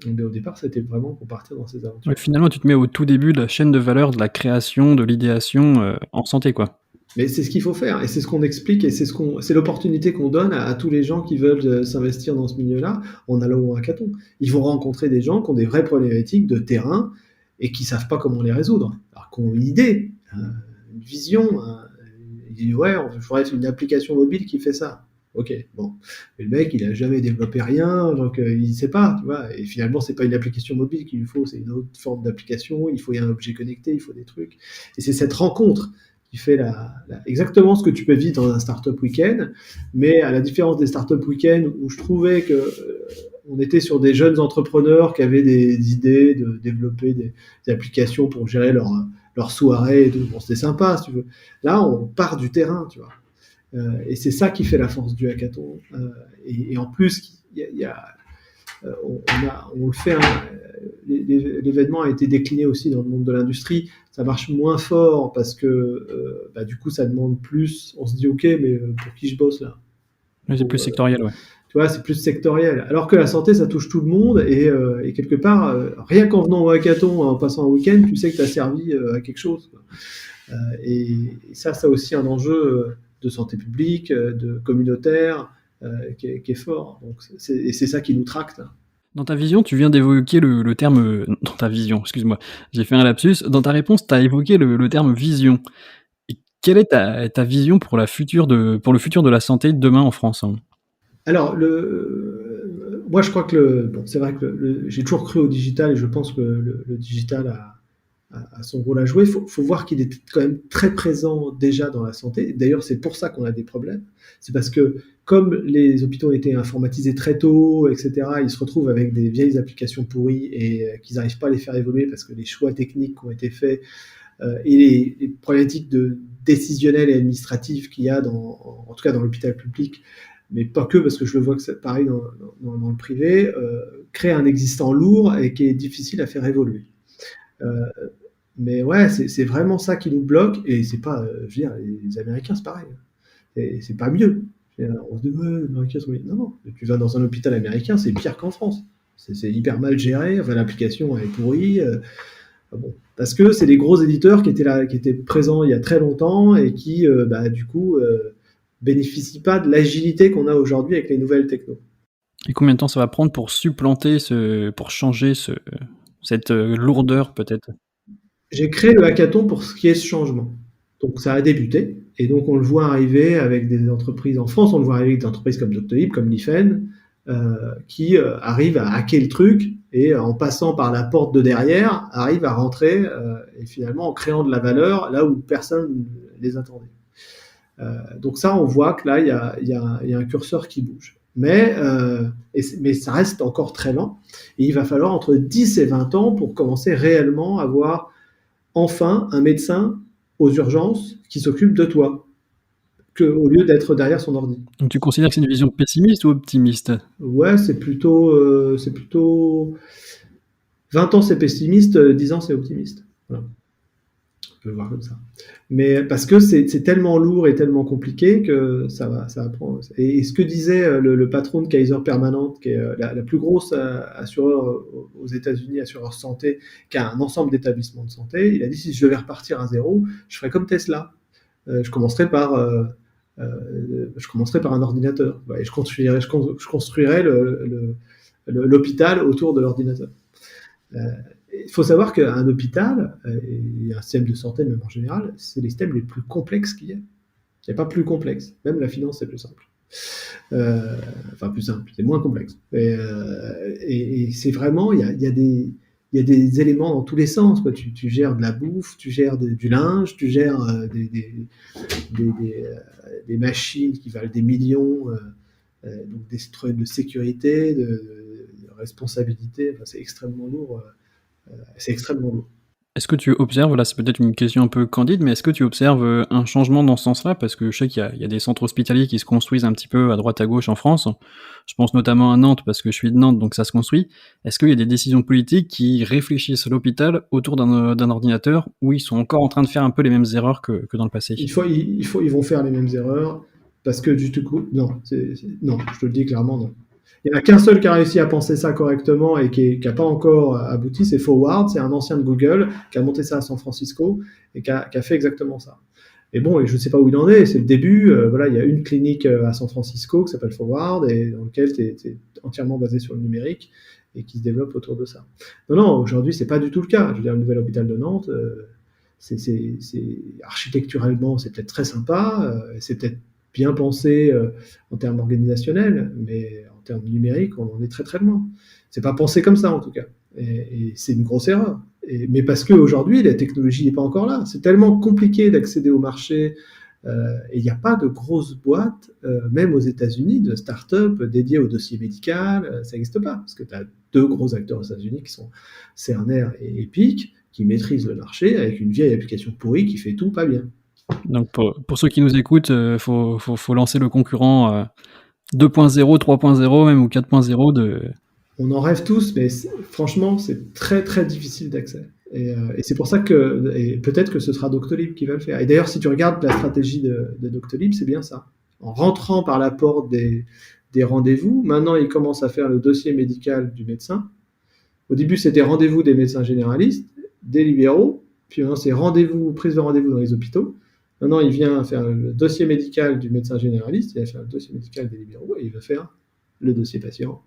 au départ, c'était vraiment pour partir dans ces aventures. Ouais, finalement, tu te mets au tout début de la chaîne de valeur de la création, de l'idéation en santé, quoi. Mais c'est ce qu'il faut faire, et c'est ce qu'on explique, et c'est l'opportunité qu'on donne à tous les gens qui veulent s'investir dans ce milieu-là en allant au hackathon. Ils vont rencontrer des gens qui ont des vraies problématiques de terrain et qui savent pas comment les résoudre. Alors qu'on a une idée, une vision, il dit ouais, il faudrait une application mobile qui fait ça. Ok, bon. Mais le mec, il a jamais développé rien, donc il sait pas, tu vois. Et finalement, c'est pas une application mobile qu'il lui faut, c'est une autre forme d'application. Il faut un objet connecté, il faut des trucs. Et c'est cette rencontre qui fait exactement ce que tu peux vivre dans un startup week-end, mais à la différence des startup week-end où je trouvais que on était sur des jeunes entrepreneurs qui avaient des idées de développer des applications pour gérer leur soirée et tout. Bon, c'était sympa, si tu veux. Là, on part du terrain, tu vois. Et c'est ça qui fait la force du hackathon. Et en plus, on le fait. L'événement a été décliné aussi dans le monde de l'industrie. Ça marche moins fort parce que du coup, ça demande plus. On se dit, ok, mais pour qui je bosse là? Oui, c'est plus sectoriel, ouais. Tu vois, c'est plus sectoriel. Alors que la santé, ça touche tout le monde. Et quelque part, rien qu'en venant au hackathon, en passant un week-end, tu sais que tu as servi à quelque chose. Et ça a aussi un enjeu de santé publique, de communautaire, qui est fort. Donc c'est ça qui nous tracte. Dans ta vision, tu viens d'évoquer le terme... dans ta vision, excuse-moi, j'ai fait un lapsus. Dans ta réponse, tu as évoqué le terme vision. Et quelle est ta vision pour le futur de la santé demain en France? Alors, moi, je crois que c'est vrai que j'ai toujours cru au digital, et je pense que le digital a son rôle à jouer. Il faut voir qu'il est quand même très présent déjà dans la santé. D'ailleurs, c'est pour ça qu'on a des problèmes. C'est parce que comme les hôpitaux ont été informatisés très tôt, etc., ils se retrouvent avec des vieilles applications pourries et qu'ils n'arrivent pas à les faire évoluer parce que les choix techniques qui ont été faits et les problématiques décisionnelles et administratives qu'il y a en tout cas dans l'hôpital public, mais pas que, parce que je le vois que c'est pareil dans le privé, crée un existant lourd et qui est difficile à faire évoluer. Mais ouais, c'est vraiment ça qui nous bloque, et c'est pas, je veux dire, les Américains, c'est pareil. C'est pas mieux. On se dit, ouais, les Américains sont... Non, tu vas dans un hôpital américain, c'est pire qu'en France. C'est hyper mal géré, enfin, l'application elle est pourrie. Bon, parce que c'est des gros éditeurs qui étaient présents il y a très longtemps et qui, du coup, bénéficient pas de l'agilité qu'on a aujourd'hui avec les nouvelles techno. Et combien de temps ça va prendre pour supplanter pour changer cette lourdeur peut-être? J'ai créé le hackathon pour ce qui est ce changement. Donc ça a débuté, et donc on le voit arriver avec des entreprises en France, on le voit arriver avec des entreprises comme Doctolib, comme l'IFEN, qui arrivent à hacker le truc, et en passant par la porte de derrière, arrivent à rentrer, et finalement en créant de la valeur là où personne ne les attendait. Donc ça, on voit que là, il y a un curseur qui bouge. Mais ça reste encore très lent, et il va falloir entre 10 et 20 ans pour commencer réellement à avoir enfin un médecin aux urgences qui s'occupe de toi, au lieu d'être derrière son ordi. Donc tu considères que c'est une vision pessimiste ou optimiste? Ouais, c'est plutôt 20 ans c'est pessimiste, 10 ans c'est optimiste. Voilà. On peut le voir comme ça. Mais parce que c'est tellement lourd et tellement compliqué que ça va prendre. Et ce que disait le patron de Kaiser Permanente, qui est la plus grosse assureur aux États-Unis, assureur santé, qui a un ensemble d'établissements de santé, il a dit, si je devais repartir à zéro, je ferais comme Tesla. Je commencerais par un ordinateur. Et je construirais l'hôpital autour de l'ordinateur. Il faut savoir qu'un hôpital et un système de santé, même en général, c'est les systèmes les plus complexes qu'il y a. Il n'y a pas plus complexe. Même la finance, c'est plus simple. Enfin, plus simple, c'est moins complexe. Et c'est vraiment, il y a des éléments dans tous les sens. Quoi. Tu gères de la bouffe, tu gères du linge, tu gères des machines qui valent des millions, donc des problèmes de sécurité, de responsabilité. Enfin, c'est extrêmement lourd. Est-ce que tu observes, là c'est peut-être une question un peu candide, mais est-ce que tu observes un changement dans ce sens-là? Parce que je sais qu'il y a des centres hospitaliers qui se construisent un petit peu à droite à gauche en France. Je pense notamment à Nantes, parce que je suis de Nantes, donc ça se construit. Est-ce qu'il y a des décisions politiques qui réfléchissent l'hôpital autour d'un ordinateur, où ils sont encore en train de faire un peu les mêmes erreurs que dans le passé? Ils vont faire les mêmes erreurs, parce que du coup, non, je te le dis clairement, non. Il n'y en a qu'un seul qui a réussi à penser ça correctement et qui n'a pas encore abouti, c'est Forward, c'est un ancien de Google qui a monté ça à San Francisco et qui a fait exactement ça. Et bon, et je ne sais pas où il en est, c'est le début. Voilà, il y a une clinique à San Francisco qui s'appelle Forward et dans lequel tu es entièrement basé sur le numérique et qui se développe autour de ça. Non, non, aujourd'hui, c'est pas du tout le cas. Je veux dire, le nouvel hôpital de Nantes, architecturalement, c'est peut-être très sympa, c'est peut-être bien pensé en termes organisationnels, mais en termes numériques, on en est très très loin. C'est pas pensé comme ça en tout cas. Et c'est une grosse erreur. Mais parce qu'aujourd'hui, la technologie n'est pas encore là. C'est tellement compliqué d'accéder au marché. Et il n'y a pas de grosses boîtes, même aux États-Unis, de start-up dédiées au dossier médical. Ça n'existe pas. Parce que tu as deux gros acteurs aux États-Unis qui sont Cerner et Epic, qui maîtrisent le marché avec une vieille application pourrie qui fait tout pas bien. Donc pour ceux qui nous écoutent, faut lancer le concurrent 2.0, 3.0 même ou 4.0 de... On en rêve tous, mais franchement, c'est très très difficile d'accès. Et c'est pour ça que et peut-être que ce sera Doctolib qui va le faire. Et d'ailleurs, si tu regardes la stratégie de Doctolib, c'est bien ça. En rentrant par la porte des rendez-vous, maintenant ils commencent à faire le dossier médical du médecin. Au début, c'était rendez-vous des médecins généralistes, des libéraux, puis maintenant c'est prise de rendez-vous dans les hôpitaux. Maintenant, il vient faire le dossier médical du médecin généraliste, il va faire le dossier médical des libéraux et il va faire le dossier patient.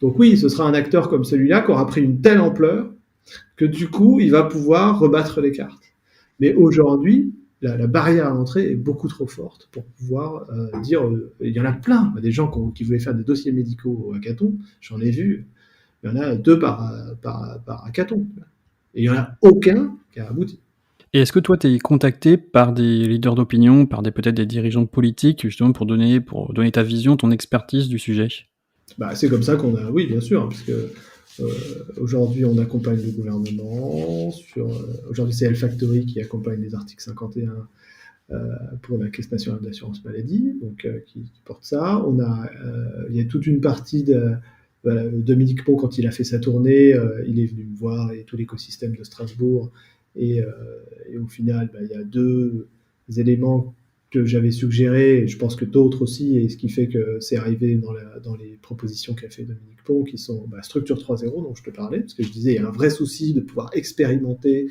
Donc oui, ce sera un acteur comme celui-là qui aura pris une telle ampleur que du coup, il va pouvoir rebattre les cartes. Mais aujourd'hui, la barrière à l'entrée est beaucoup trop forte pour pouvoir dire... il y en a plein, des gens qui voulaient faire des dossiers médicaux au hackathon, j'en ai vu, il y en a 2 par hackathon. Et il n'y en a aucun qui a abouti. Et est-ce que toi, tu es contacté par des leaders d'opinion, par peut-être des dirigeants politiques, justement pour donner ta vision, ton expertise du sujet? C'est comme ça qu'on a... Oui, bien sûr, puisque aujourd'hui, on accompagne le gouvernement. Aujourd'hui, c'est L-Factory qui accompagne les articles 51 pour la Caisse nationale d'assurance maladie, donc qui porte ça. Il y a toute une partie de... Voilà, Dominique Pau, quand il a fait sa tournée, il est venu me voir et tout l'écosystème de Strasbourg. Et au final, il y a 2 éléments que j'avais suggérés, et je pense que d'autres aussi, et ce qui fait que c'est arrivé dans les propositions qu'a fait Dominique Pau, qui sont Structure 3.0 dont je te parlais, parce que je disais, il y a un vrai souci de pouvoir expérimenter,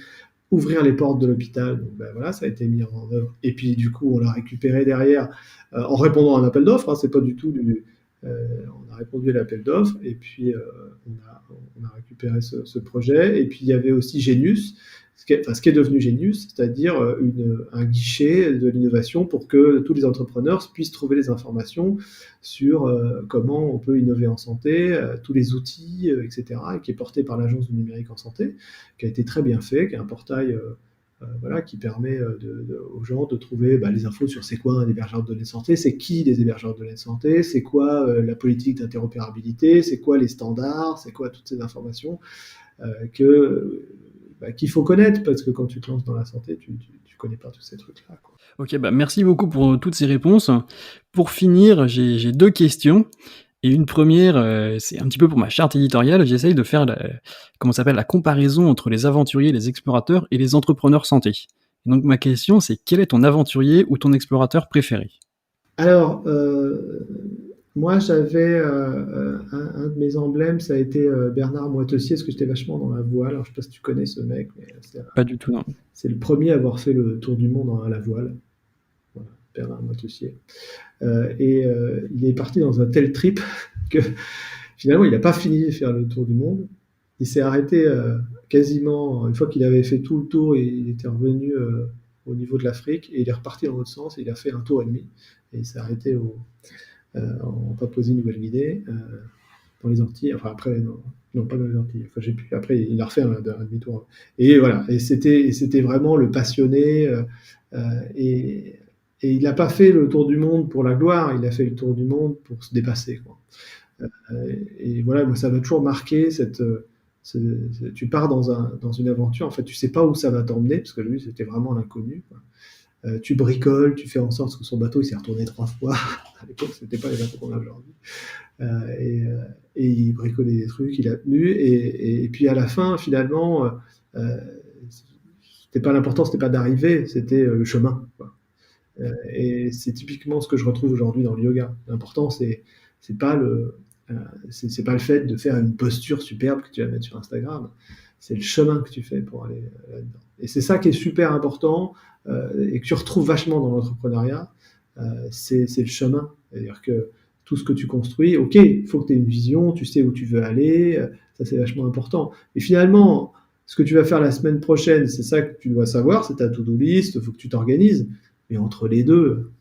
ouvrir les portes de l'hôpital. Donc voilà, ça a été mis en œuvre. Et puis du coup, on l'a récupéré derrière en répondant à un appel d'offres. C'est pas du tout on a répondu à l'appel d'offres et puis on a récupéré ce projet. Et puis il y avait aussi Genius, ce qui est devenu Genius, c'est-à-dire un guichet de l'innovation pour que tous les entrepreneurs puissent trouver les informations sur comment on peut innover en santé, tous les outils, etc., et qui est porté par l'Agence du numérique en santé, qui a été très bien fait, qui est un portail qui permet aux gens de trouver les infos sur c'est quoi un hébergeur de données de santé, c'est qui les hébergeurs de données de santé, c'est quoi la politique d'interopérabilité, c'est quoi les standards, c'est quoi toutes ces informations qu'il faut connaître, parce que quand tu te lances dans la santé, tu connais pas tous ces trucs-là, quoi. Ok, merci beaucoup pour toutes ces réponses. Pour finir, j'ai 2 questions. Et une première, c'est un petit peu pour ma charte éditoriale, j'essaye de faire la comparaison entre les aventuriers, les explorateurs et les entrepreneurs santé. Et donc ma question, c'est quel est ton aventurier ou ton explorateur préféré? Alors, moi, j'avais un de mes emblèmes, ça a été Bernard Moitessier, parce que j'étais vachement dans la voile. Alors, je sais pas si tu connais ce mec, mais Pas du tout, non. c'est le premier à avoir fait le tour du monde à la voile. Voilà, Bernard Moitessier. Il est parti dans un tel trip que finalement, il n'a pas fini de faire le tour du monde. Il s'est arrêté quasiment, une fois qu'il avait fait tout le tour, il était revenu au niveau de l'Afrique et il est reparti dans l'autre sens et il a fait un tour et demi. Et il s'est arrêté en Papouasie-Nouvelle-Guinée, dans les Antilles. Enfin, après, non pas dans les Antilles. Enfin, j'ai plus. Après, il a refait un demi-tour. Et voilà. Et c'était vraiment le passionné. Et il n'a pas fait le tour du monde pour la gloire, il a fait le tour du monde pour se dépasser, quoi. Et voilà, moi, ça m'a toujours marqué tu pars dans une aventure, en fait, tu sais pas où ça va t'emmener, parce que lui, c'était vraiment l'inconnu, quoi. Tu bricoles, tu fais en sorte que son bateau il s'est retourné 3 fois. À l'époque, c'était pas les bateaux qu'on a aujourd'hui. Et il bricolait des trucs, il a tenu. Et puis à la fin, finalement, c'était pas l'important, c'était pas d'arriver, c'était le chemin, quoi. Et c'est typiquement ce que je retrouve aujourd'hui dans le yoga. L'important, c'est pas le fait de faire une posture superbe que tu vas mettre sur Instagram. c'est le chemin que tu fais pour aller là-dedans. Et c'est ça qui est super important et que tu retrouves vachement dans l'entrepreneuriat, c'est le chemin. C'est-à-dire que tout ce que tu construis, ok, il faut que tu aies une vision, tu sais où tu veux aller, ça c'est vachement important. Et finalement, ce que tu vas faire la semaine prochaine, c'est ça que tu dois savoir, c'est ta to-do list, il faut que tu t'organises. Mais entre les deux,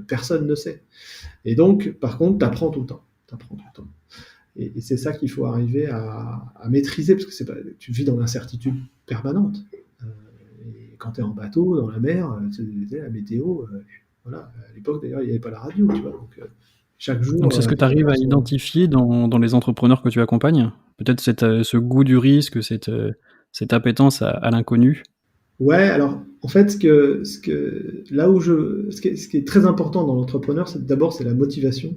personne ne sait. Et donc, par contre, tu apprends tout le temps. Et c'est ça qu'il faut arriver à maîtriser, parce que tu vis dans l'incertitude permanente. Et quand tu es en bateau, dans la mer, la météo, voilà. À l'époque, d'ailleurs, il n'y avait pas la radio, tu vois. Donc, chaque jour. Donc c'est ce que tu arrives à identifier dans les entrepreneurs que tu accompagnes? Peut-être ce goût du risque, cette appétence à l'inconnu? Ouais, alors en fait, ce qui est très important dans l'entrepreneur, c'est la motivation.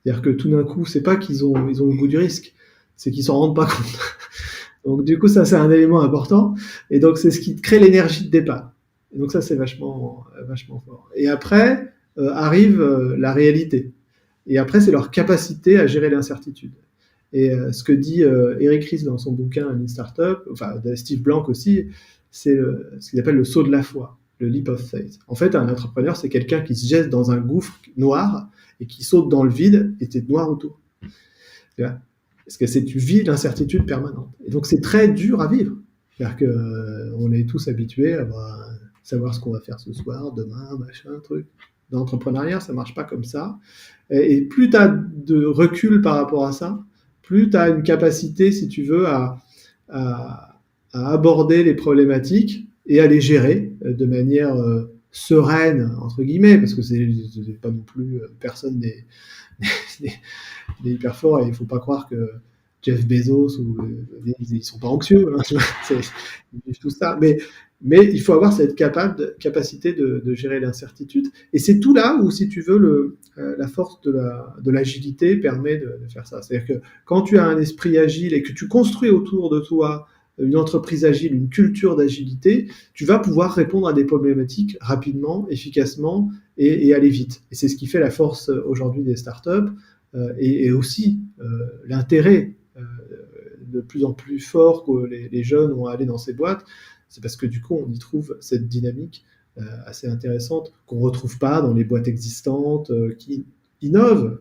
C'est-à-dire que tout d'un coup, c'est pas qu'ils ont le goût du risque, c'est qu'ils s'en rendent pas compte. Donc du coup, ça c'est un élément important. Et donc c'est ce qui crée l'énergie de départ. Et donc ça c'est vachement fort. Et après arrive la réalité. Et après c'est leur capacité à gérer l'incertitude. Et ce que dit Eric Ries dans son bouquin Lean Startup, enfin Steve Blank aussi, c'est ce qu'il appelle le saut de la foi, le leap of faith. En fait, un entrepreneur, c'est quelqu'un qui se jette dans un gouffre noir et qui saute dans le vide et c'est noir autour. Parce que tu vis l'incertitude permanente. Et donc, c'est très dur à vivre. C'est-à-dire qu'on est tous habitués à savoir ce qu'on va faire ce soir, demain, machin, truc. Dans l'entrepreneuriat, ça ne marche pas comme ça. Et plus tu as de recul par rapport à ça, plus tu as une capacité, si tu veux, à aborder les problématiques et à les gérer de manière sereine, entre guillemets, parce que c'est pas non plus personne n'est hyper fort et il ne faut pas croire que Jeff Bezos ils sont pas anxieux, hein, ils vivent tout ça, mais il faut avoir cette capacité de gérer l'incertitude, et c'est tout là où, si tu veux, la force de l'agilité permet de faire ça. C'est-à-dire que quand tu as un esprit agile et que tu construis autour de toi une entreprise agile, une culture d'agilité, tu vas pouvoir répondre à des problématiques rapidement, efficacement et aller vite. Et c'est ce qui fait la force aujourd'hui des startups et aussi l'intérêt de plus en plus fort que les jeunes ont à aller dans ces boîtes. C'est parce que du coup, on y trouve cette dynamique assez intéressante qu'on ne retrouve pas dans les boîtes existantes qui innovent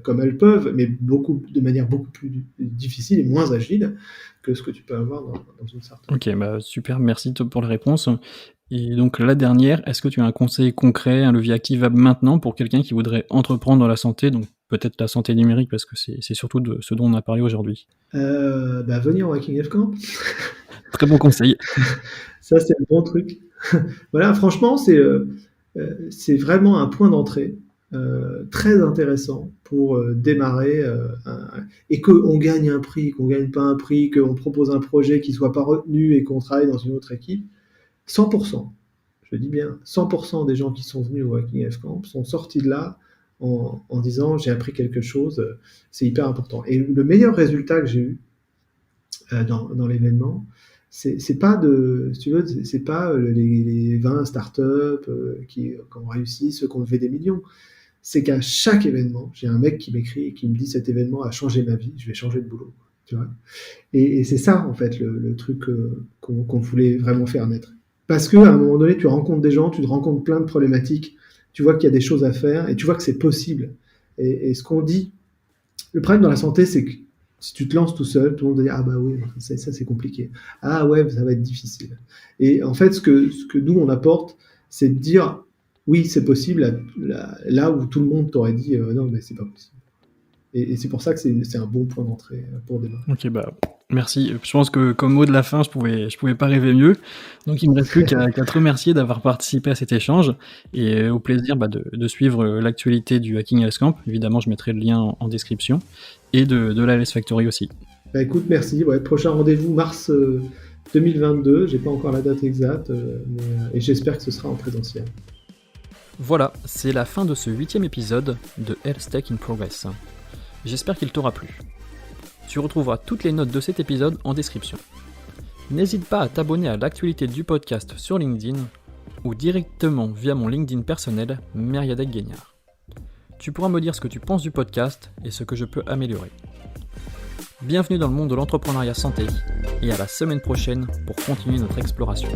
comme elles peuvent, mais de manière beaucoup plus difficile et moins agile que ce que tu peux avoir dans une startup. Ok, super, merci pour la réponse. Et donc la dernière, est-ce que tu as un conseil concret, un levier activable maintenant pour quelqu'un qui voudrait entreprendre dans la santé, donc peut-être la santé numérique, parce que c'est surtout de ce dont on a parlé aujourd'hui? Venir au Hacking F Camp. Très bon conseil. Ça, c'est un bon truc. Voilà, franchement, c'est vraiment un point d'entrée très intéressant pour démarrer et qu'on gagne un prix, qu'on gagne pas un prix, qu'on propose un projet qui soit pas retenu et qu'on travaille dans une autre équipe. 100%, je dis bien 100% des gens qui sont venus au Hacking F Camp sont sortis de là en disant j'ai appris quelque chose, c'est hyper important. Et le meilleur résultat que j'ai eu dans l'événement, c'est pas les 20 startups qui ont réussi, ceux qui ont levé des millions. C'est qu'à chaque événement, j'ai un mec qui m'écrit et qui me dit cet événement a changé ma vie, je vais changer de boulot. Tu vois, et c'est ça en fait le truc qu'on voulait vraiment faire naître. Parce qu'à un moment donné, tu rencontres des gens, tu te rends compte plein de problématiques, tu vois qu'il y a des choses à faire et tu vois que c'est possible. Et ce qu'on dit, le problème dans la santé, c'est que si tu te lances tout seul, tout le monde va dire ah bah oui, ça c'est compliqué. Ah ouais, ça va être difficile. Et en fait, ce que nous on apporte, c'est de dire oui, c'est possible là où tout le monde t'aurait dit non, mais c'est pas possible. Et c'est pour ça que c'est un bon point d'entrée pour démarrer. Ok, merci. Je pense que comme mot de la fin, je pouvais pas rêver mieux. Donc il me reste plus qu'à te remercier d'avoir participé à cet échange et au plaisir de suivre l'actualité du Hacking LS Camp. Évidemment, je mettrai le lien en description et de la LS Factory aussi. Écoute, merci. Ouais, prochain rendez-vous mars 2022. J'ai pas encore la date exacte, et j'espère que ce sera en présentiel. Voilà, c'est la fin de ce 8e épisode de Health Tech in Progress. J'espère qu'il t'aura plu. Tu retrouveras toutes les notes de cet épisode en description. N'hésite pas à t'abonner à l'actualité du podcast sur LinkedIn ou directement via mon LinkedIn personnel, Meriadec Guignard. Tu pourras me dire ce que tu penses du podcast et ce que je peux améliorer. Bienvenue dans le monde de l'entrepreneuriat santé et à la semaine prochaine pour continuer notre exploration.